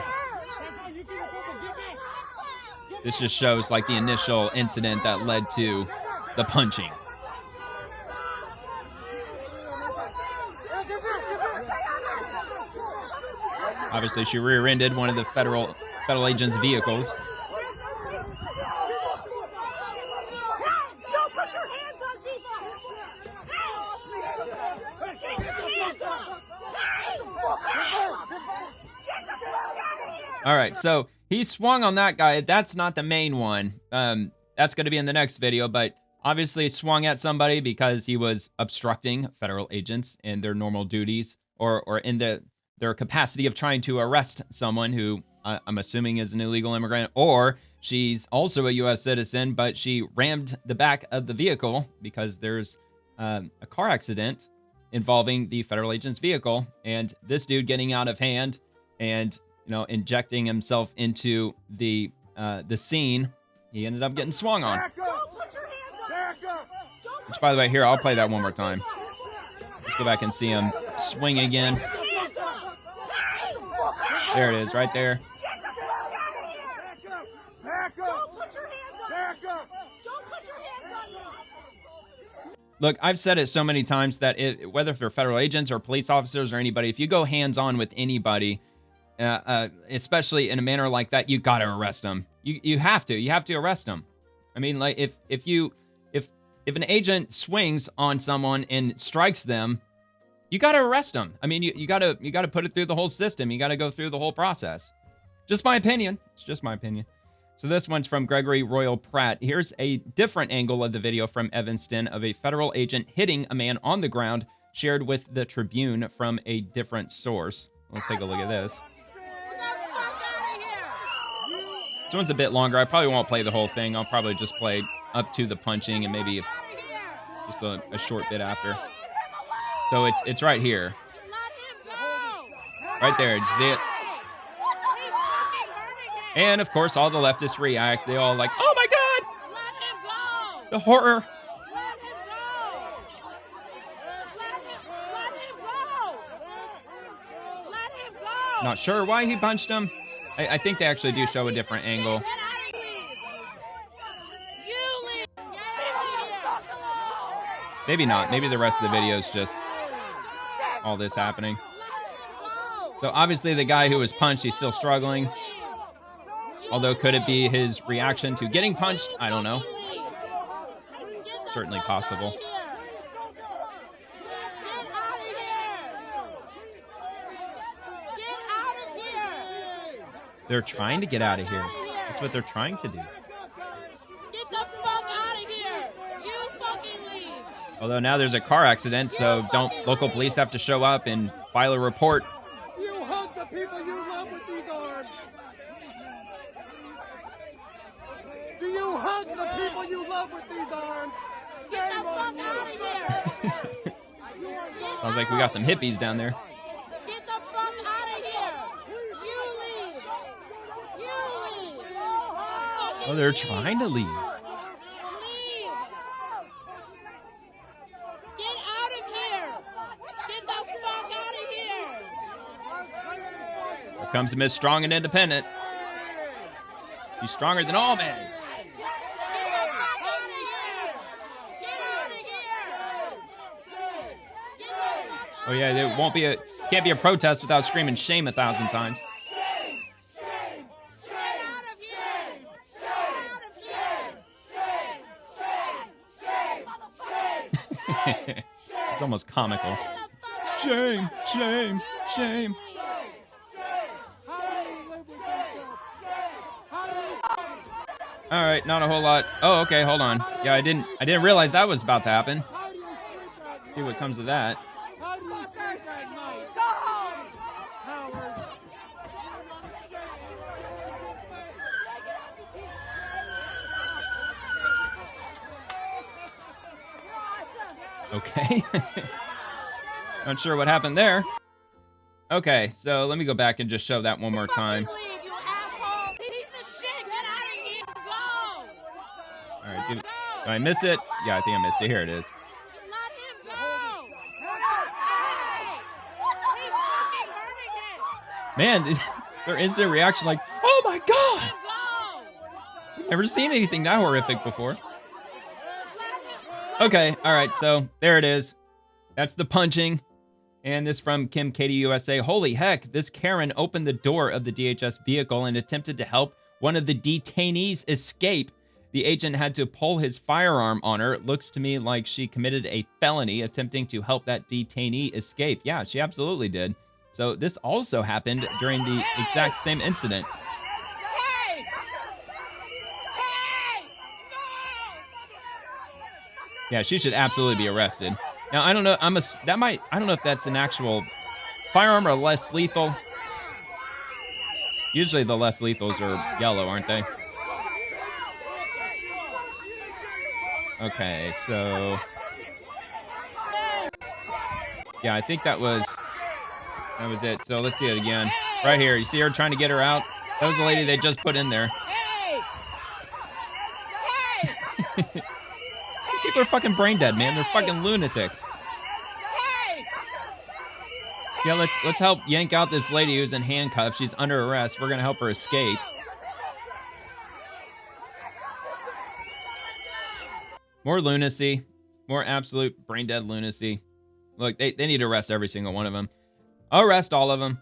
This just shows like the initial incident that led to the punching. Obviously, she rear-ended one of the federal agents' vehicles. Don't put your hands on people! All right, so he swung on that guy. That's not the main one. That's going to be in the next video, but obviously swung at somebody because he was obstructing federal agents in their normal duties or in their capacity of trying to arrest someone who I'm assuming is an illegal immigrant, or she's also a U.S. citizen, but she rammed the back of the vehicle because there's a car accident involving the federal agent's vehicle, and this dude getting out of hand and, you know, injecting himself into the scene, he ended up getting swung on. Which, by the way, here, I'll play that one more time. Let's go back and see him swing again. There it is, right there. Look, I've said it so many times that whether they're federal agents or police officers or anybody, if you go hands-on with anybody, especially in a manner like that, you got to arrest them. You have to. You have to arrest them. I mean, like if an agent swings on someone and strikes them, you got to arrest them. I mean, you got to put it through the whole system. You got to go through the whole process. Just my opinion. It's just my opinion. So this one's from Gregory Royal Pratt. Here's a different angle of the video from Evanston of a federal agent hitting a man on the ground, shared with the Tribune from a different source. Let's take a look at this. This one's a bit longer. I probably won't play the whole thing. I'll probably just play up to the punching and maybe just a short bit after. So it's right here. Right there. Did you see it? And, of course, all the leftists react. They all like, oh, my God! The horror. Not sure why he punched him. I think they actually do show a different angle. Maybe not. Maybe the rest of the video is just all this happening. So, obviously, the guy who was punched, he's still struggling. Although, could it be his reaction to getting punched? I don't know. Certainly possible. They're trying to get out of here. That's what they're trying to do. Get the fuck out of here! You fucking leave! Although now there's a car accident, so don't local police have to show up and file a report? You hug the people you love with these arms! Do you hug the people you love with these arms? Get the fuck out of here! Sounds like we got some hippies down there. Get the fuck out of here! You leave! You leave! Oh, they're trying to leave. Leave! Get out of here! Get the fuck out of here! Here comes Miss Strong and Independent. She's stronger than all men. Oh yeah, there won't be can't be a protest without screaming shame 1,000 times. It's almost comical. Shame, shame, shame. All right, not a whole lot. Oh, okay, hold on. Yeah, I didn't realize that was about to happen. See what comes of that. Okay. Not sure what happened there. Okay, so let me go back and just show that one more time. All right, did I miss it? Yeah, I think I missed it. Here it is. Man, their instant reaction like, oh my God! Never seen anything that horrific before. Okay, all right, so there it is. That's the punching. And this from Kim Katie USA. Holy heck, this Karen opened the door of the DHS vehicle and attempted to help one of the detainees escape. The agent had to pull his firearm on her. It looks to me like she committed a felony attempting to help that detainee escape. Yeah, she absolutely did. So this also happened during the exact same incident. Yeah, she should absolutely be arrested. Now, I don't know. I don't know if that's an actual firearm or less lethal. Usually the less lethals are yellow, aren't they? Okay, so yeah, I think that was it. So let's see it again. Right here. You see her trying to get her out? That was the lady they just put in there. These people are fucking brain dead, man. They're fucking lunatics. Yeah, let's help yank out this lady who's in handcuffs. She's under arrest. We're gonna help her escape. More lunacy. More absolute brain dead lunacy. Look, they need to arrest every single one of them. Arrest all of them.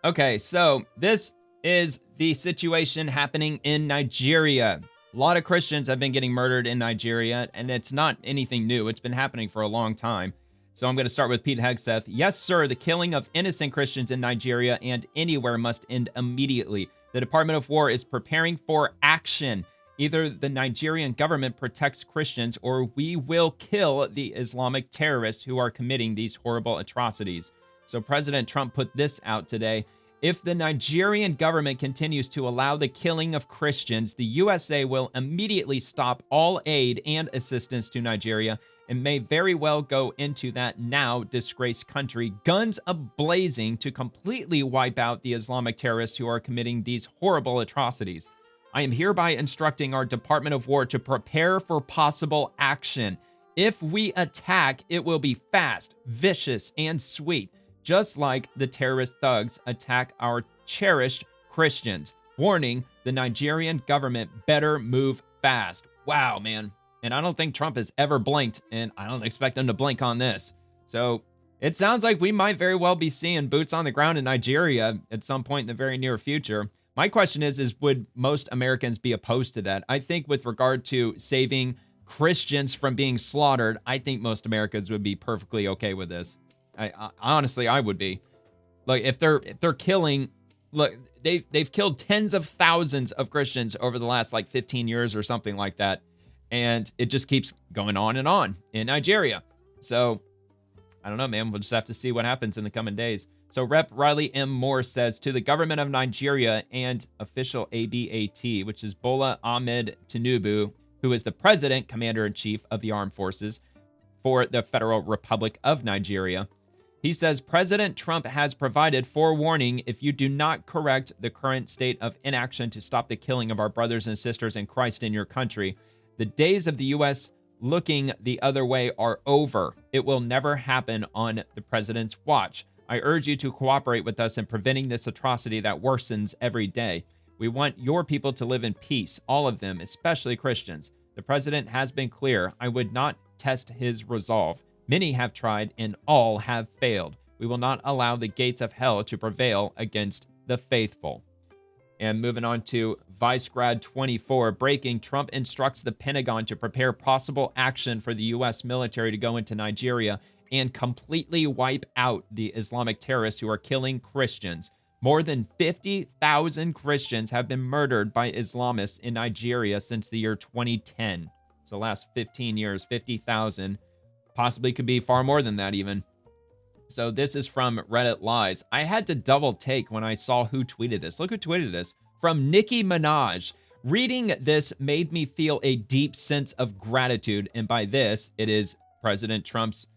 Okay, so this is the situation happening in Nigeria. A lot of Christians have been getting murdered in Nigeria, and it's not anything new. It's been happening for a long time. So I'm going to start with Pete Hegseth. Yes, sir, the killing of innocent Christians in Nigeria and anywhere must end immediately. The Department of War is preparing for action. Either the Nigerian government protects Christians or we will kill the Islamic terrorists who are committing these horrible atrocities. So President Trump put this out today. If the Nigerian government continues to allow the killing of Christians, the USA will immediately stop all aid and assistance to Nigeria and may very well go into that now disgraced country, guns a-blazing to completely wipe out the Islamic terrorists who are committing these horrible atrocities. I am hereby instructing our Department of War to prepare for possible action. If we attack, it will be fast, vicious, and sweet, just like the terrorist thugs attack our cherished Christians. Warning, the Nigerian government better move fast. Wow, man. And I don't think Trump has ever blinked, and I don't expect him to blink on this. So it sounds like we might very well be seeing boots on the ground in Nigeria at some point in the very near future. My question is would most Americans be opposed to that? I think with regard to saving Christians from being slaughtered, I think most Americans would be perfectly okay with this. I honestly, I would be. Like if they're killing, look, they've killed tens of thousands of Christians over the last like 15 years or something like that. And it just keeps going on and on in Nigeria. So I don't know, man. We'll just have to see what happens in the coming days. So Rep. Riley M. Moore says to the government of Nigeria and official ABAT, which is Bola Ahmed Tinubu, who is the president, commander-in-chief of the armed forces for the Federal Republic of Nigeria. He says, President Trump has provided forewarning if you do not correct the current state of inaction to stop the killing of our brothers and sisters in Christ in your country. The days of the U.S. looking the other way are over. It will never happen on the president's watch. I urge you to cooperate with us in preventing this atrocity that worsens every day. We want your people to live in peace, all of them, especially Christians. The president has been clear. I would not test his resolve. Many have tried and all have failed. We will not allow the gates of hell to prevail against the faithful. And moving on to Vice Grad 24, breaking, Trump instructs the Pentagon to prepare possible action for the U.S. military to go into Nigeria and completely wipe out the Islamic terrorists who are killing Christians. More than 50,000 Christians have been murdered by Islamists in Nigeria since the year 2010. So last 15 years, 50,000. Possibly could be far more than that even. So this is from Reddit Lies. I had to double take when I saw who tweeted this. Look who tweeted this. From Nicki Minaj. Reading this made me feel a deep sense of gratitude. And by this, it is President Trump's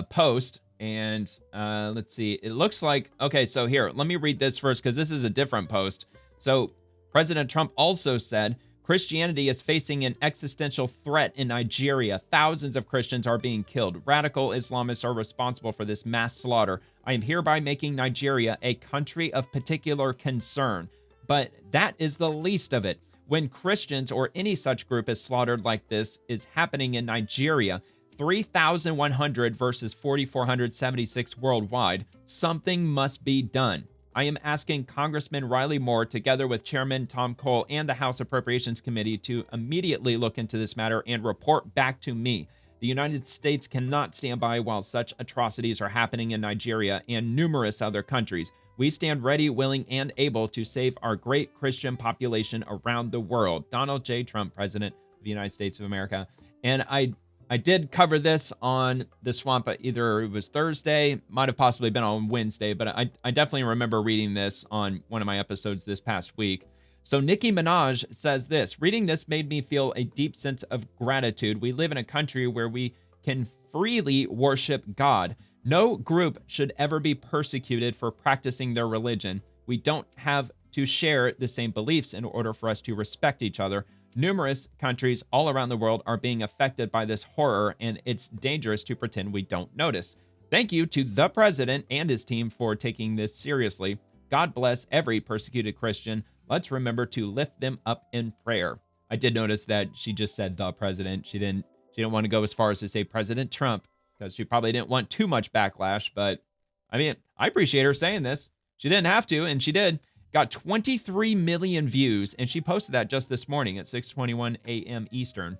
post. And let's see. It looks like, okay, so here, let me read this first because this is a different post. So President Trump also said, Christianity is facing an existential threat in Nigeria. Thousands of Christians are being killed. Radical Islamists are responsible for this mass slaughter. I am hereby making Nigeria a country of particular concern. But that is the least of it. When Christians or any such group is slaughtered like this is happening in Nigeria, 3,100 versus 4,476 worldwide, something must be done. I am asking Congressman Riley Moore, together with Chairman Tom Cole and the House Appropriations Committee, to immediately look into this matter and report back to me. The United States cannot stand by while such atrocities are happening in Nigeria and numerous other countries. We stand ready, willing, and able to save our great Christian population around the world. Donald J. Trump, President of the United States of America. And I did cover this on The Swamp, either it was Thursday, might have possibly been on Wednesday, but I definitely remember reading this on one of my episodes this past week. So Nicki Minaj says this, reading this made me feel a deep sense of gratitude. We live in a country where we can freely worship God. No group should ever be persecuted for practicing their religion. We don't have to share the same beliefs in order for us to respect each other. Numerous countries all around the world are being affected by this horror, and it's dangerous to pretend we don't notice. Thank you to the president and his team for taking this seriously. God bless every persecuted Christian. Let's remember to lift them up in prayer. I did notice that she just said the president. She didn't want to go as far as to say President Trump, because she probably didn't want too much backlash. But I mean, I appreciate her saying this. She didn't have to, and she did. Got 23 million views, and she posted that just this morning at 6:21 a.m. Eastern.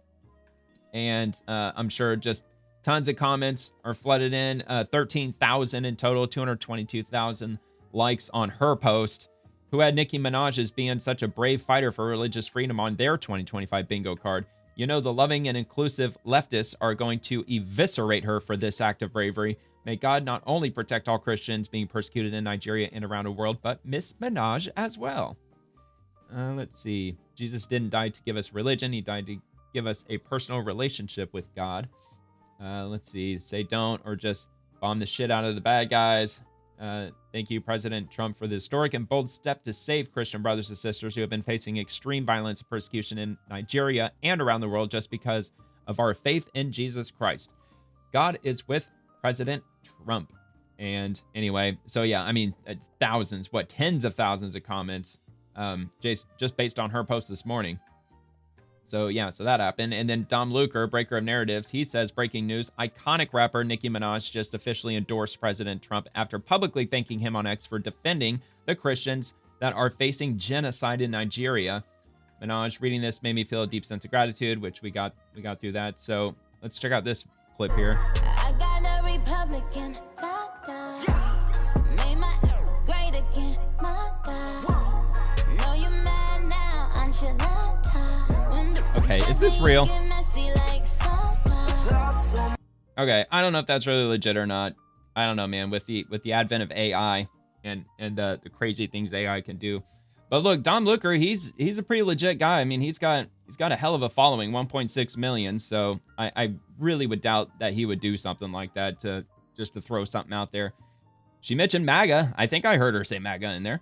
And I'm sure just tons of comments are flooded in. 13,000 in total, 222,000 likes on her post, who had Nicki Minaj as being such a brave fighter for religious freedom on their 2025 bingo card. You know, the loving and inclusive leftists are going to eviscerate her for this act of bravery. May God not only protect all Christians being persecuted in Nigeria and around the world, but Miss Minaj as well. Let's see. Jesus didn't die to give us religion. He died to give us a personal relationship with God. Let's see. Say don't, or just bomb the shit out of the bad guys. Thank you, President Trump, for the historic and bold step to save Christian brothers and sisters who have been facing extreme violence and persecution in Nigeria and around the world just because of our faith in Jesus Christ. God is with President Trump. And anyway, so yeah, I mean, thousands, tens of thousands of comments, just based on her post this morning. So yeah, so that happened. And then Dom Luker, breaker of narratives, he says, breaking news, iconic rapper Nicki Minaj just officially endorsed President Trump after publicly thanking him on X for defending the Christians that are facing genocide in Nigeria. Minaj, reading this made me feel a deep sense of gratitude, which we got through that. So let's check out this clip here. I got a Republican doctor. Made my great again, my God. Know you mad now, aren't you? Okay, is this real? Okay, I don't know if that's really legit or not. I don't know, man. With the advent of AI and the crazy things AI can do. But look, Dom Luker, he's a pretty legit guy. I mean, he's got a hell of a following, 1.6 million. So I really would doubt that he would do something like that to throw something out there. She mentioned MAGA. I think I heard her say MAGA in there.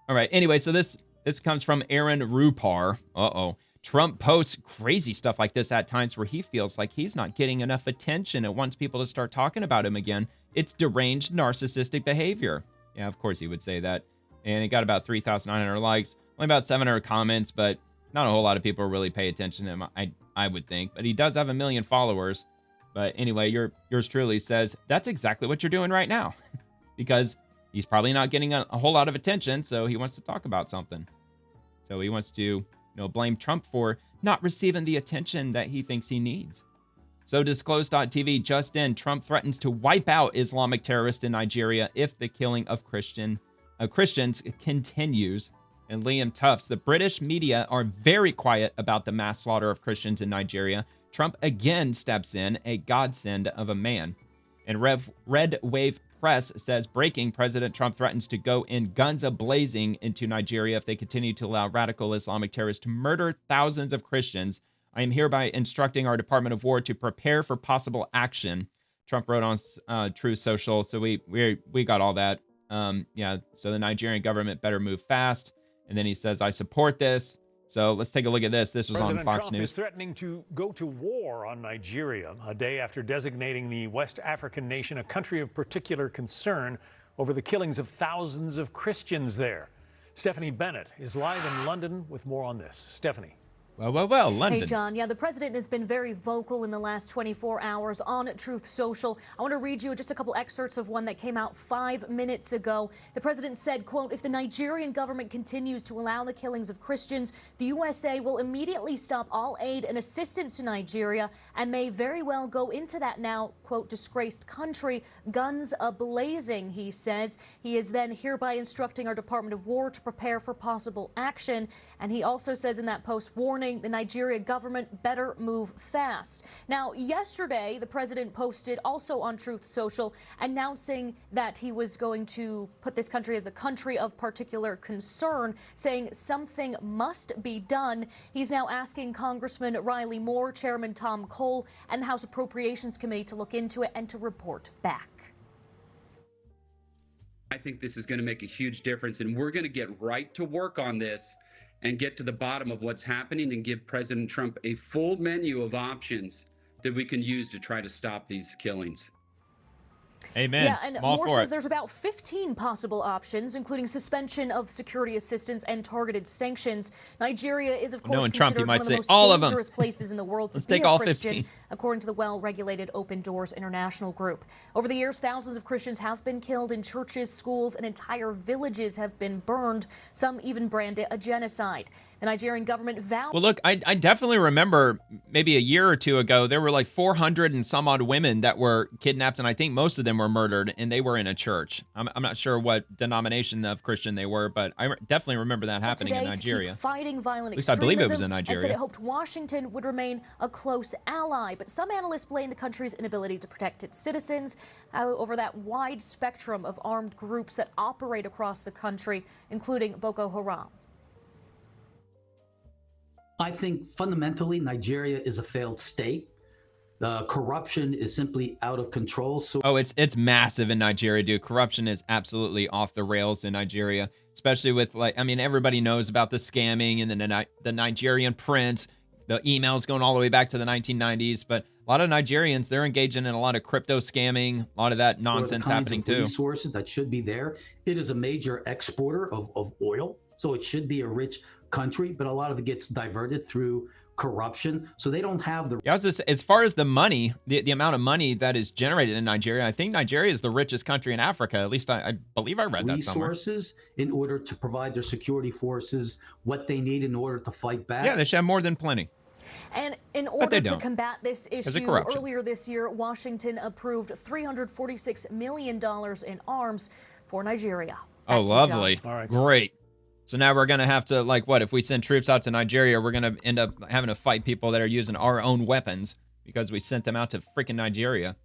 All right. Anyway, so this comes from Aaron Rupar. Trump posts crazy stuff like this at times where he feels like he's not getting enough attention and wants people to start talking about him again. It's deranged narcissistic behavior. Yeah, of course he would say that. And it got about 3,900 likes, only about 700 comments, but not a whole lot of people really pay attention to him, I would think. But he does have 1 million followers. But anyway, yours truly says, that's exactly what you're doing right now. Because he's probably not getting a whole lot of attention, so he wants to talk about something. So he wants to blame Trump for not receiving the attention that he thinks he needs. So Disclosed.tv just in, Trump threatens to wipe out Islamic terrorists in Nigeria if the killing of Christians continues. And Liam Tufts, the British media are very quiet about the mass slaughter of Christians in Nigeria. Trump again steps in, a godsend of a man. And Red Wave Press says, breaking, President Trump threatens to go in guns a-blazing into Nigeria if they continue to allow radical Islamic terrorists to murder thousands of Christians. I am hereby instructing our Department of War to prepare for possible action. Trump wrote on Truth Social, so we got all that. Yeah, so the Nigerian government better move fast. And then he says, I support this. So let's take a look at this. This was President on Fox Trump News. is threatening to go to war on Nigeria a day after designating the West African nation a country of particular concern over the killings of thousands of Christians there. Stephanie Bennett is live in London with more on this. Stephanie. Well, London. Hey, John. Yeah, the president has been very vocal in the last 24 hours on Truth Social. I want to read you just a couple excerpts of one that came out 5 minutes ago. The president said, quote, if the Nigerian government continues to allow the killings of Christians, the USA will immediately stop all aid and assistance to Nigeria and may very well go into that now, quote, disgraced country, guns a-blazing, he says. He is then hereby instructing our Department of War to prepare for possible action. And he also says in that post, warning the Nigeria government better move fast. Now, yesterday, the president posted also on Truth Social announcing that he was going to put this country as a country of particular concern, saying something must be done. He's now asking Congressman Riley Moore, Chairman Tom Cole, and the House Appropriations Committee to look into it and to report back. I think this is going to make a huge difference, and we're going to get right to work on this and get to the bottom of what's happening and give President Trump a full menu of options that we can use to try to stop these killings. Amen. Yeah, and Moore says there's about 15 possible options, including suspension of security assistance and targeted sanctions. Nigeria is, of course, considered one of the most dangerous places in the world to be a Christian, according to the well-regulated Open Doors International Group. Over the years, thousands of Christians have been killed in churches, schools, and entire villages have been burned. Some even brand it a genocide. The Nigerian government vowed... Well, look, I definitely remember maybe a year or two ago, there were like 400 and some odd women that were kidnapped, and I think most of them were murdered, and they were in a church. I'm not sure what denomination of Christian they were, but I definitely remember that happening in Nigeria. To keep fighting violent At least I believe it was in Nigeria. And said it hoped Washington would remain a close ally, but some analysts blame the country's inability to protect its citizens over that wide spectrum of armed groups that operate across the country, including Boko Haram. I think fundamentally Nigeria is a failed state. Corruption is simply out of control. So it's massive in Nigeria, dude. Corruption is absolutely off the rails in Nigeria, especially with everybody knows about the scamming and the Nigerian prince, the emails going all the way back to the 1990s. But a lot of Nigerians, they're engaging in a lot of crypto scamming, a lot of that nonsense happening too. Resources that should be there. It is a major exporter of oil, so it should be a rich country, but a lot of it gets diverted through corruption, so they don't have the... Yeah, as far as the money, the amount of money that is generated in Nigeria, I think Nigeria is the richest country in Africa. At least I believe I read that somewhere. Resources in order to provide their security forces what they need in order to fight back. Yeah, they should have more than plenty. And in order to combat this issue, earlier this year, Washington approved $346 million in arms for Nigeria. Oh, lovely. All right, great. So now we're going to have to, if we send troops out to Nigeria, we're going to end up having to fight people that are using our own weapons because we sent them out to freaking Nigeria.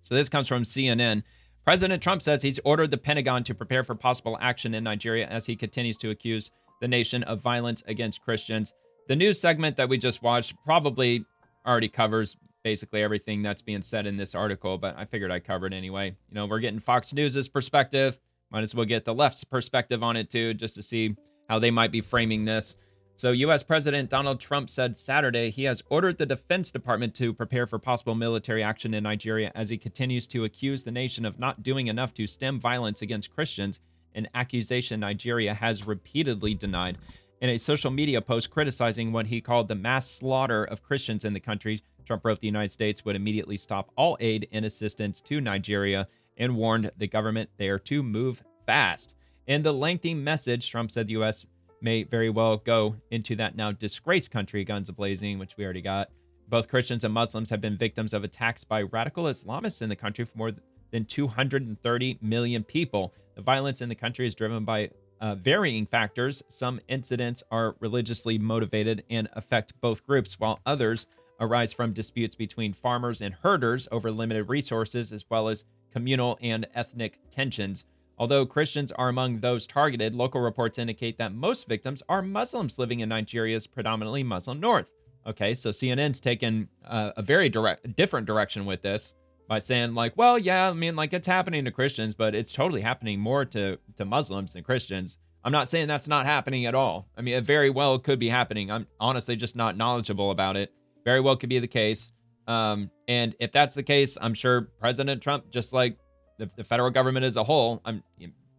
So this comes from CNN. President Trump says he's ordered the Pentagon to prepare for possible action in Nigeria as he continues to accuse the nation of violence against Christians. The news segment that we just watched probably already covers basically everything that's being said in this article, but I figured I'd cover it anyway. We're getting Fox News' perspective. Might as well get the left's perspective on it, too, just to see how they might be framing this. So U.S. President Donald Trump said Saturday he has ordered the Defense Department to prepare for possible military action in Nigeria as he continues to accuse the nation of not doing enough to stem violence against Christians, an accusation Nigeria has repeatedly denied. In a social media post criticizing what he called the mass slaughter of Christians in the country, Trump wrote the United States would immediately stop all aid and assistance to Nigeria and warned the government there to move fast. In the lengthy message, Trump said the U.S. may very well go into that now disgraced country, guns a-blazing, which we already got. Both Christians and Muslims have been victims of attacks by radical Islamists in the country for more than 230 million people. The violence in the country is driven by varying factors. Some incidents are religiously motivated and affect both groups, while others arise from disputes between farmers and herders over limited resources, as well as communal and ethnic tensions. Although Christians are among those targeted, local reports indicate that most victims are Muslims living in Nigeria's predominantly Muslim north. Okay, so CNN's taken a very different direction with this by saying it's happening to Christians, but it's totally happening more to Muslims than Christians. I'm not saying that's not happening at all. I mean, it very well could be happening. I'm honestly just not knowledgeable about it. Very well could be the case. And if that's the case, I'm sure President Trump, just like the federal government as a whole,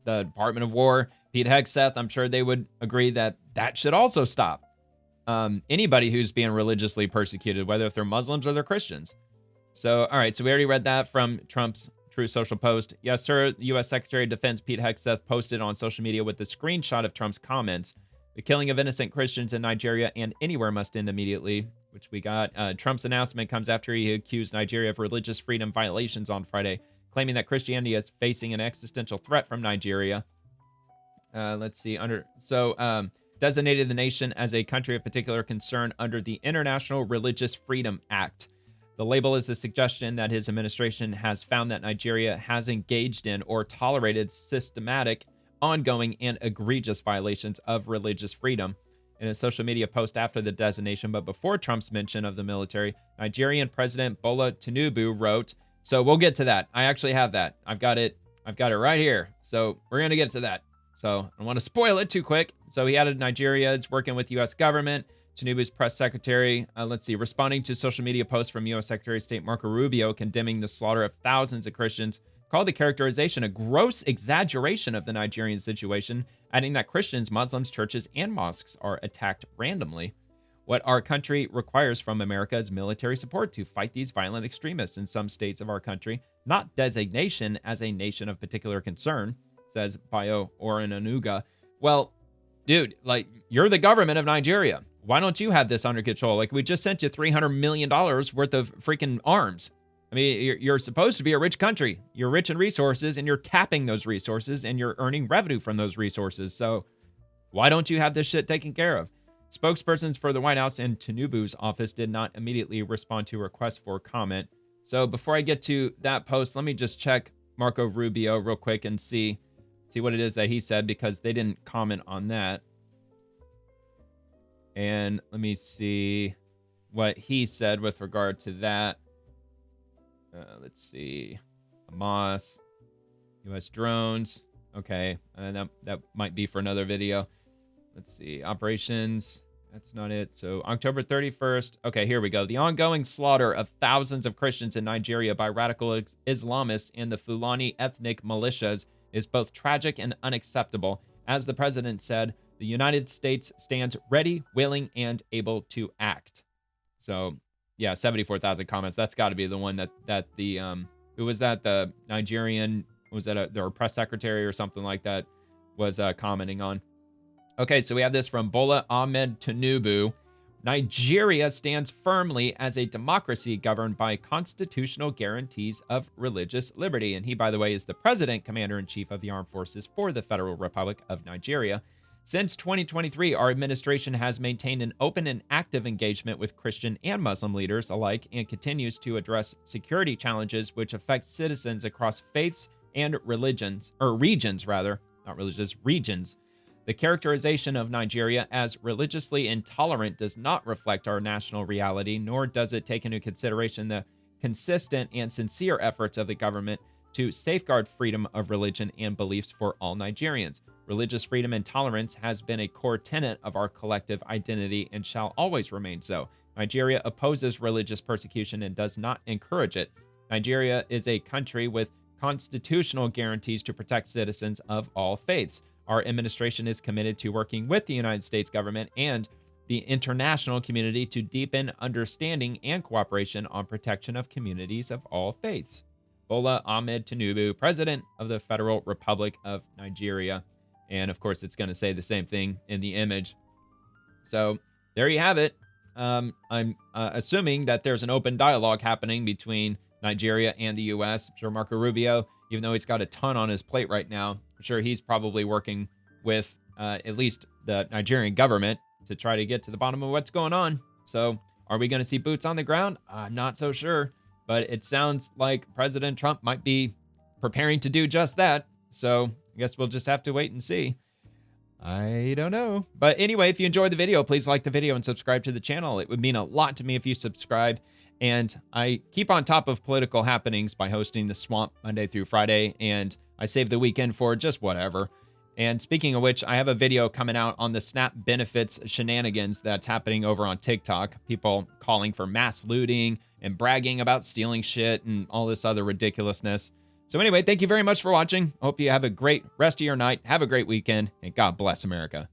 the Department of War, Pete Hegseth, I'm sure they would agree that should also stop. anybody who's being religiously persecuted, whether if they're Muslims or they're Christians. So, all right, so we already read that from Trump's Truth Social post. Yes, sir. The U.S. Secretary of Defense Pete Hegseth posted on social media with a screenshot of Trump's comments. The killing of innocent Christians in Nigeria and anywhere must end immediately, which we got. Trump's announcement comes after he accused Nigeria of religious freedom violations on Friday, claiming that Christianity is facing an existential threat from Nigeria. Let's see. Designated the nation as a country of particular concern under the International Religious Freedom Act. The label is a suggestion that his administration has found that Nigeria has engaged in or tolerated systematic, ongoing, and egregious violations of religious freedom. In a social media post after the designation, but before Trump's mention of the military, Nigerian President Bola Tinubu wrote, so we'll get to that. I actually have that. I've got it right here. So we're going to get to that. So I don't want to spoil it too quick. So he added Nigeria is working with U.S. government. Tinubu's press secretary, responding to social media posts from U.S. Secretary of State Marco Rubio condemning the slaughter of thousands of Christians, called the characterization a gross exaggeration of the Nigerian situation, adding that Christians, Muslims, churches, and mosques are attacked randomly. What our country requires from America is military support to fight these violent extremists in some states of our country, not designation as a nation of particular concern, says Bayo Orananuga. Well, dude, you're the government of Nigeria. Why don't you have this under control? We just sent you $300 million worth of freaking arms. I mean, you're supposed to be a rich country. You're rich in resources, and you're tapping those resources, and you're earning revenue from those resources. So why don't you have this shit taken care of? Spokespersons for the White House and Tinubu's office did not immediately respond to requests for comment. So before I get to that post, let me just check Marco Rubio real quick and see what it is that he said, because they didn't comment on that. And let me see what he said with regard to that. Let's see. Hamas, U.S. drones. Okay, and that might be for another video. Let's see. Operations. That's not it. So October 31st. Okay, here we go. The ongoing slaughter of thousands of Christians in Nigeria by radical Islamists and the Fulani ethnic militias is both tragic and unacceptable. As the president said, the United States stands ready, willing, and able to act. So, yeah, 74,000 comments. That's got to be the one that the who was that? The Nigerian, was that their press secretary or something like that was commenting on. Okay, so we have this from Bola Ahmed Tinubu. Nigeria stands firmly as a democracy governed by constitutional guarantees of religious liberty. And he, by the way, is the president, commander-in-chief of the armed forces for the Federal Republic of Nigeria. Since 2023, our administration has maintained an open and active engagement with Christian and Muslim leaders alike and continues to address security challenges which affect citizens across faiths and regions. The characterization of Nigeria as religiously intolerant does not reflect our national reality, nor does it take into consideration the consistent and sincere efforts of the government to safeguard freedom of religion and beliefs for all Nigerians. Religious freedom and tolerance has been a core tenet of our collective identity and shall always remain so. Nigeria opposes religious persecution and does not encourage it. Nigeria is a country with constitutional guarantees to protect citizens of all faiths. Our administration is committed to working with the United States government and the international community to deepen understanding and cooperation on protection of communities of all faiths. Bola Ahmed Tinubu, President of the Federal Republic of Nigeria. And of course, it's going to say the same thing in the image. So there you have it. I'm assuming that there's an open dialogue happening between Nigeria and the U.S. I'm sure Marco Rubio, even though he's got a ton on his plate right now, I'm sure he's probably working with at least the Nigerian government to try to get to the bottom of what's going on. So are we going to see boots on the ground? I'm not so sure, but it sounds like President Trump might be preparing to do just that. So I guess we'll just have to wait and see. I don't know. But anyway, if you enjoyed the video, please like the video and subscribe to the channel. It would mean a lot to me if you subscribe. And I keep on top of political happenings by hosting The Swamp Monday through Friday. And I save the weekend for just whatever. And speaking of which, I have a video coming out on the SNAP benefits shenanigans that's happening over on TikTok. People calling for mass looting and bragging about stealing shit and all this other ridiculousness. So anyway, thank you very much for watching. Hope you have a great rest of your night. Have a great weekend, and God bless America.